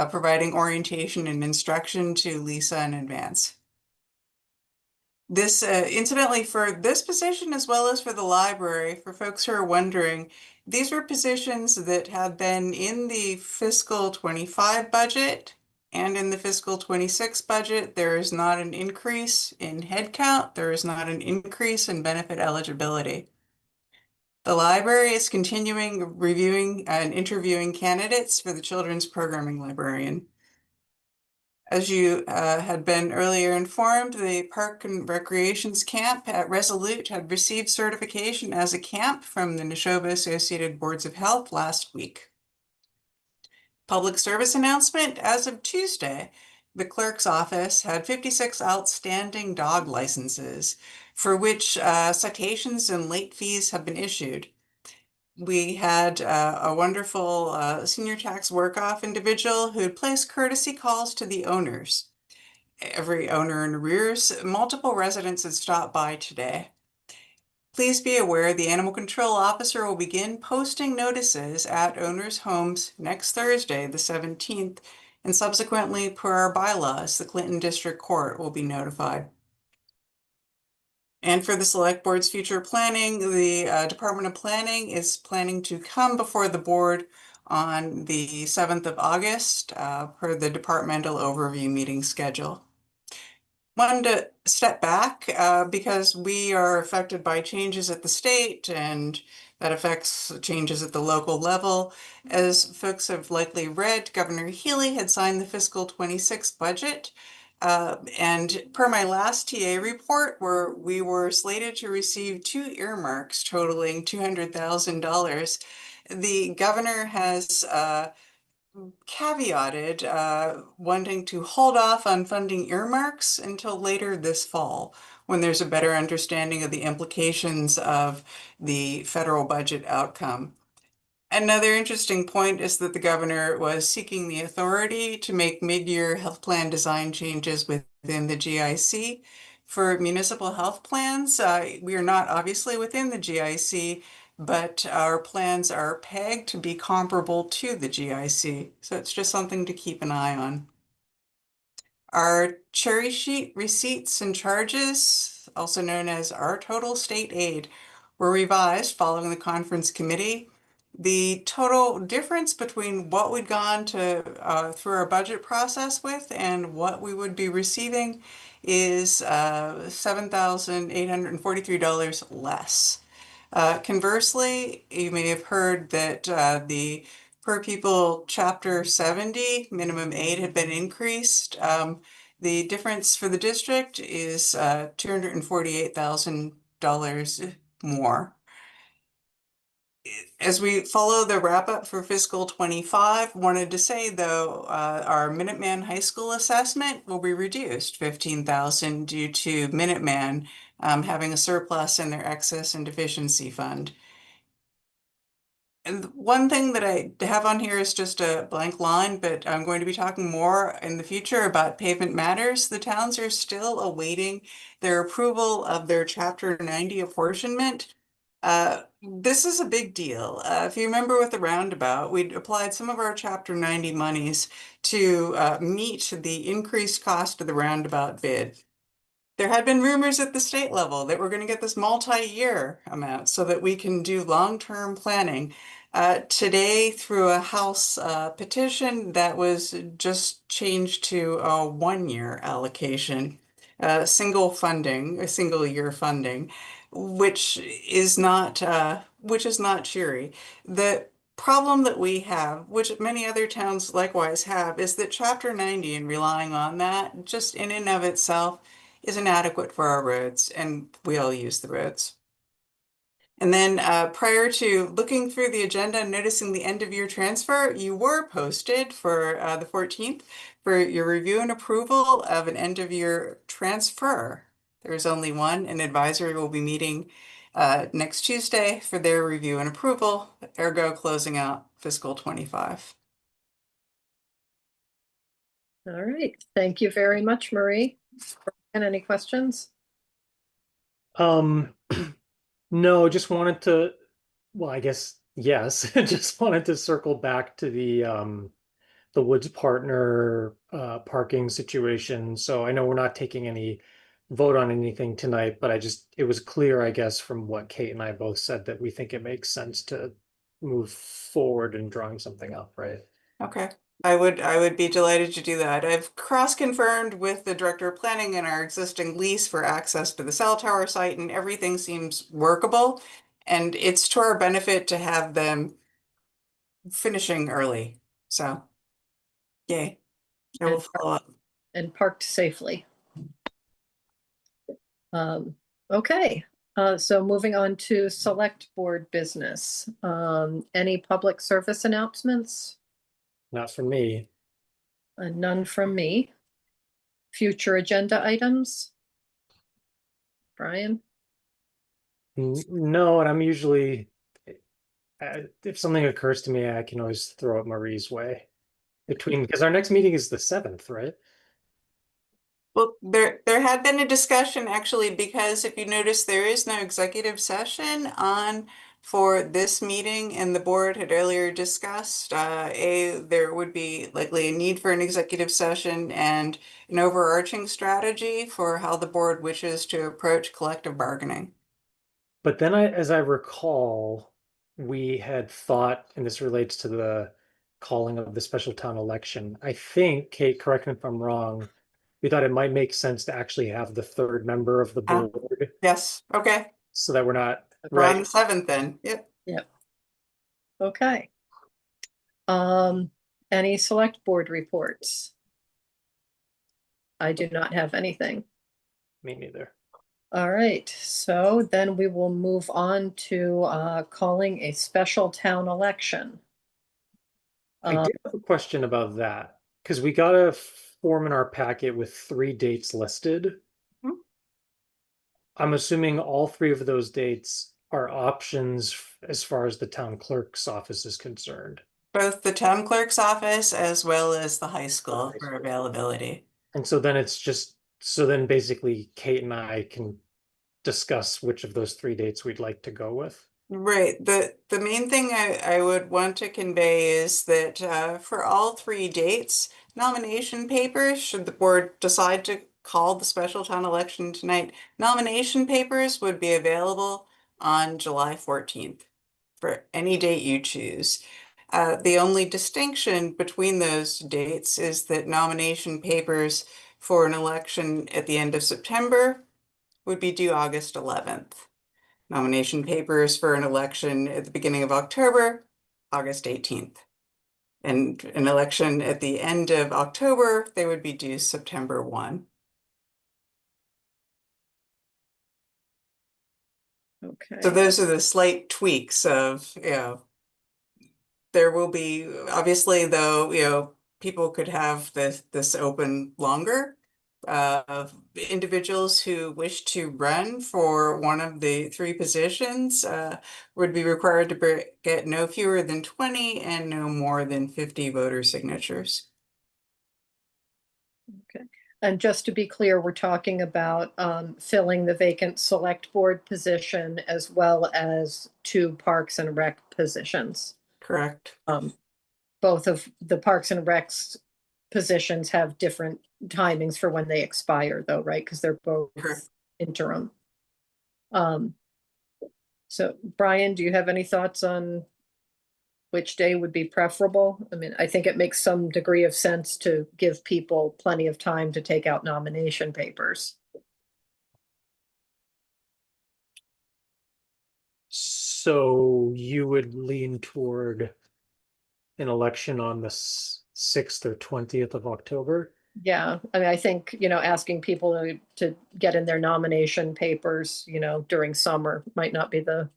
providing orientation and instruction to Lisa in advance. This, incidentally, for this position as well as for the library, for folks who are wondering, these were positions that have been in the fiscal 25 budget. And in the fiscal 26 budget, there is not an increase in headcount. There is not an increase in benefit eligibility. The library is continuing reviewing and interviewing candidates for the children's programming librarian. As you had been earlier informed, the Park and Recreations Camp at Resolute had received certification as a camp from the Neshoba Associated Boards of Health last week. Public service announcement: as of Tuesday, the clerk's office had 56 outstanding dog licenses for which citations and late fees have been issued. We had a wonderful senior tax work-off individual who'd placed courtesy calls to the owners. Every owner in arrears, multiple residents had stopped by today. Please be aware the animal control officer will begin posting notices at owners' homes next Thursday, the 17th, and subsequently, per our bylaws, the Clinton District Court will be notified. And for the Select Board's future planning, the Department of Planning is planning to come before the board on the 7th of August per the departmental overview meeting schedule. Wanted to step back because we are affected by changes at the state, and that affects changes at the local level. As folks have likely read, Governor Healy had signed the fiscal 26 budget. And per my last TA report, where we were slated to receive 2 earmarks totaling $200,000, the governor has caveated wanting to hold off on funding earmarks until later this fall, when there's a better understanding of the implications of the federal budget outcome. Another interesting point is that the governor was seeking the authority to make mid-year health plan design changes within the GIC. For municipal health plans, we are not obviously within the GIC, but our plans are pegged to be comparable to the GIC. So it's just something to keep an eye on. Our cherry sheet receipts and charges, also known as our total state aid, were revised following the conference committee. The total difference between what we'd gone to through our budget process with and what we would be receiving is $7,843 less. Conversely, you may have heard that the per pupil Chapter 70 minimum aid had been increased. The difference for the district is $248,000 more. As we follow the wrap up for fiscal 25, wanted to say though, our Minuteman High School assessment will be reduced $15,000 due to Minuteman having a surplus in their excess and deficiency fund. And one thing that I have on here is just a blank line, but I'm going to be talking more in the future about Pavement Matters. The towns are still awaiting their approval of their Chapter 90 apportionment. This is a big deal. If you remember with the roundabout, we'd applied some of our Chapter 90 monies to meet the increased cost of the roundabout bid. There had been rumors at the state level that we're going to get this multi-year amount so that we can do long-term planning. Today, through a House petition, that was just changed to a 1-year allocation, single year funding, which is not cheery. The problem that we have, which many other towns likewise have, is that Chapter 90 and relying on that just in and of itself is inadequate for our roads, and we all use the roads. And then prior to looking through the agenda and noticing the end of year transfer, you were posted for the 14th for your review and approval of an end of year transfer. There's only one, and advisory will be meeting next Tuesday for their review and approval, ergo closing out fiscal 25. All right, thank you very much, Marie. And any questions? No, just wanted to, well, I guess, yes, just wanted to circle back to the Woods Partner parking situation. So I know we're not taking any vote on anything tonight, but it was clear, I guess, from what Kate and I both said that we think it makes sense to move forward in drawing something up, right? Okay. I would be delighted to do that. I've cross-confirmed with the Director of Planning in our existing lease for access to the cell tower site, and everything seems workable. And it's to our benefit to have them finishing early. So, yay. I will follow up. And parked safely. Okay, so moving on to select board business. Any public service announcements? Not for me. None from me. Future agenda items? Brian? No, and I'm usually, if something occurs to me, I can always throw it Marie's way. Because our next meeting is the 7th, right? Well, there had been a discussion actually, because if you notice, there is no executive session on for this meeting, and the board had earlier discussed there would be likely a need for an executive session and an overarching strategy for how the board wishes to approach collective bargaining. But then as I recall, we had thought, and this relates to the calling of the special town election. I think, Kate, correct me if I'm wrong, we thought it might make sense to actually have the third member of the board Yes, okay. so that we're not We're on right. the 7th then. Yep. Yep. Okay. Any select board reports? I do not have anything. Me neither. All right, so then we will move on to calling a special town election. I did have a question about that because we got a form in our packet with 3 dates listed. Mhm. I'm assuming all 3 of those dates are options as far as the town clerk's office is concerned. Both the town clerk's office as well as the high school High for school. availability. And so then it's just, so then basically Kate and I can discuss which of those 3 dates we'd like to go with. Right. The main thing I would want to convey is that for all 3 dates, nomination papers, should the board decide to call the special town election tonight, nomination papers would be available on July 14th for any date you choose. The only distinction between those dates is that nomination papers for an election at the end of September would be due August 11th. Nomination papers for an election at the beginning of October, August 18th. And an election at the end of October, they would be due September 1. Okay. So those are the slight tweaks of, there will be, obviously though, people could have this open longer. Individuals who wish to run for one of the 3 positions would be required to get no fewer than 20 and no more than 50 voter signatures. Okay, and just to be clear, we're talking about filling the vacant select board position as well as 2 Parks and Rec positions. Correct. Both of the Parks and Recs positions have different timings for when they expire though, right? Because they're both Correct. interim. So Brian, do you have any thoughts on which day would be preferable? I mean, I think it makes some degree of sense to give people plenty of time to take out nomination papers. So you would lean toward an election on the 6th or 20th of October? Yeah, I mean, I think, asking people to get in their nomination papers, during summer might not be the,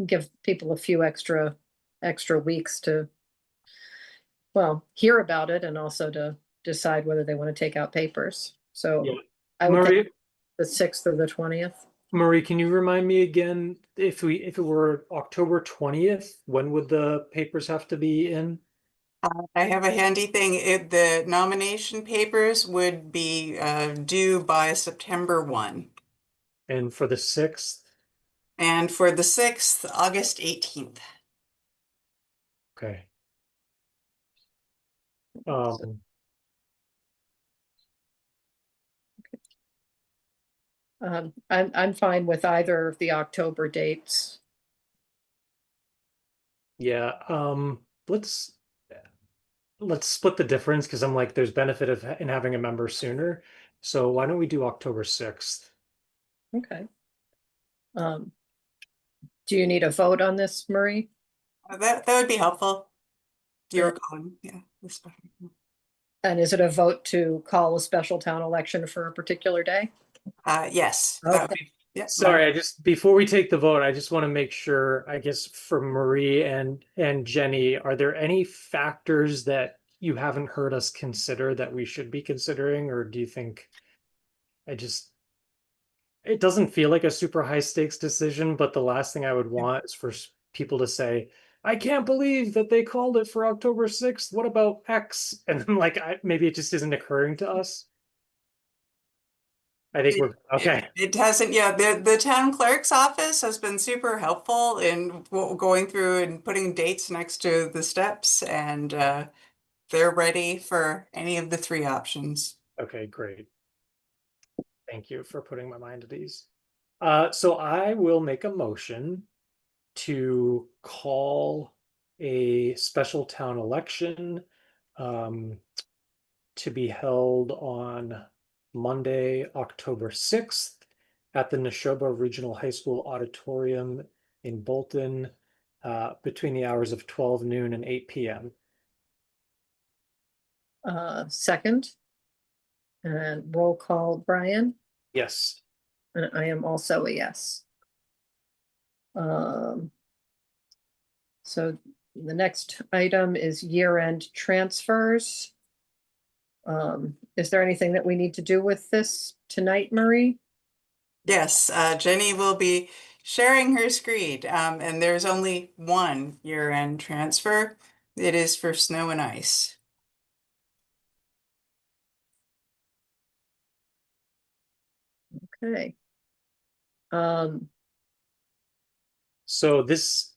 give people a few extra weeks to, well, hear about it and also to decide whether they want to take out papers. So Yeah. I would think Marie, the 6th or the 20th. Marie, can you remind me again, if it were October 20th, when would the papers have to be in? I have a handy thing. The nomination papers would be due by September 1. And for the 6th? And for the 6th, August 18th. Okay. I'm fine with either of the October dates. Yeah, let's split the difference because I'm like, there's benefit in having a member sooner. So why don't we do October 6th? Okay. Do you need a vote on this, Marie? That would be helpful. You're calling, yeah. this one. And is it a vote to call a special town election for a particular day? Yes. that would Okay. be- yeah, Sorry, I just, before we take the vote, I just want to make sure, I guess, for Marie and Jenny, are there any factors that you haven't heard us consider that we should be considering, or do you think it doesn't feel like a super high stakes decision, but the last thing I would want is for people to say, I can't believe that they called it for October 6th. What about X? And then like, maybe it just isn't occurring to us. I think we're okay. It hasn't, yeah, the town clerk's office has been super helpful in going through and putting dates next to the steps, and they're ready for any of the 3 options. Okay, great. Thank you for putting my mind at ease. So I will make a motion to call a special town election to be held on Monday, October 6th at the Neshoba Regional High School Auditorium in Bolton between the hours of 12 noon and 8 p.m. Second. And roll call, Brian, Yes. and I am also a yes. So the next item is year-end transfers. Is there anything that we need to do with this tonight, Marie? Yes, Jenny will be sharing her screen, and there's only one year-end transfer. It is for snow and ice. Okay. So this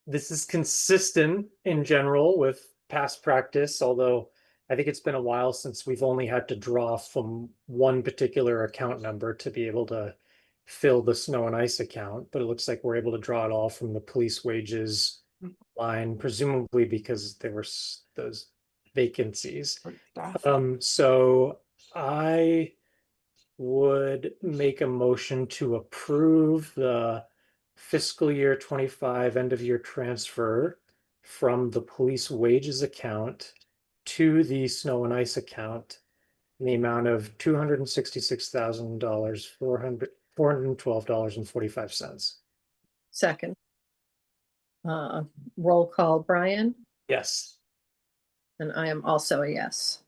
is consistent in general with past practice, although I think it's been a while since we've only had to draw from one particular account number to be able to fill the snow and ice account, but it looks like we're able to draw it all from the police wages line, presumably because there were those vacancies. So I would make a motion to approve the fiscal year 25 end of year transfer from the police wages account to the snow and ice account in the amount of $266,000, $412.45. Second. Roll call, Brian, Yes. and I am also a yes.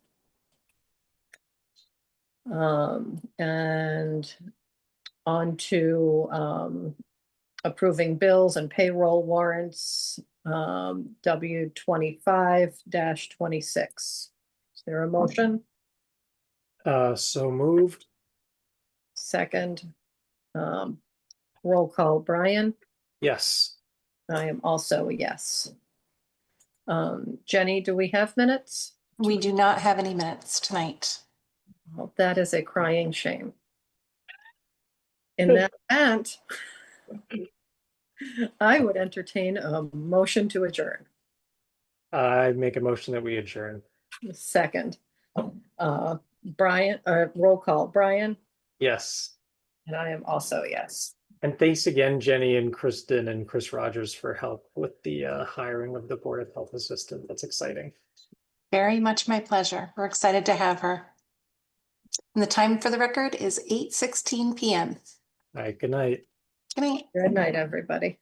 And on to approving bills and payroll warrants, W25-26. Is there a motion? So moved. Second. Roll call, Brian. Yes. I am also a yes. Jenny, do we have minutes? We do not have any minutes tonight. Well, that is a crying shame. In that event, I would entertain a motion to adjourn. I make a motion that we adjourn. Second. Brian, roll call, Brian, Yes. and I am also a yes. And thanks again, Jenny and Kristen and Chris Rogers for help with the hiring of the Board of Health Assistant. That's exciting. Very much my pleasure. We're excited to have her. And the time for the record is 8:16 p.m. All right, good night. Good night. Good night, everybody.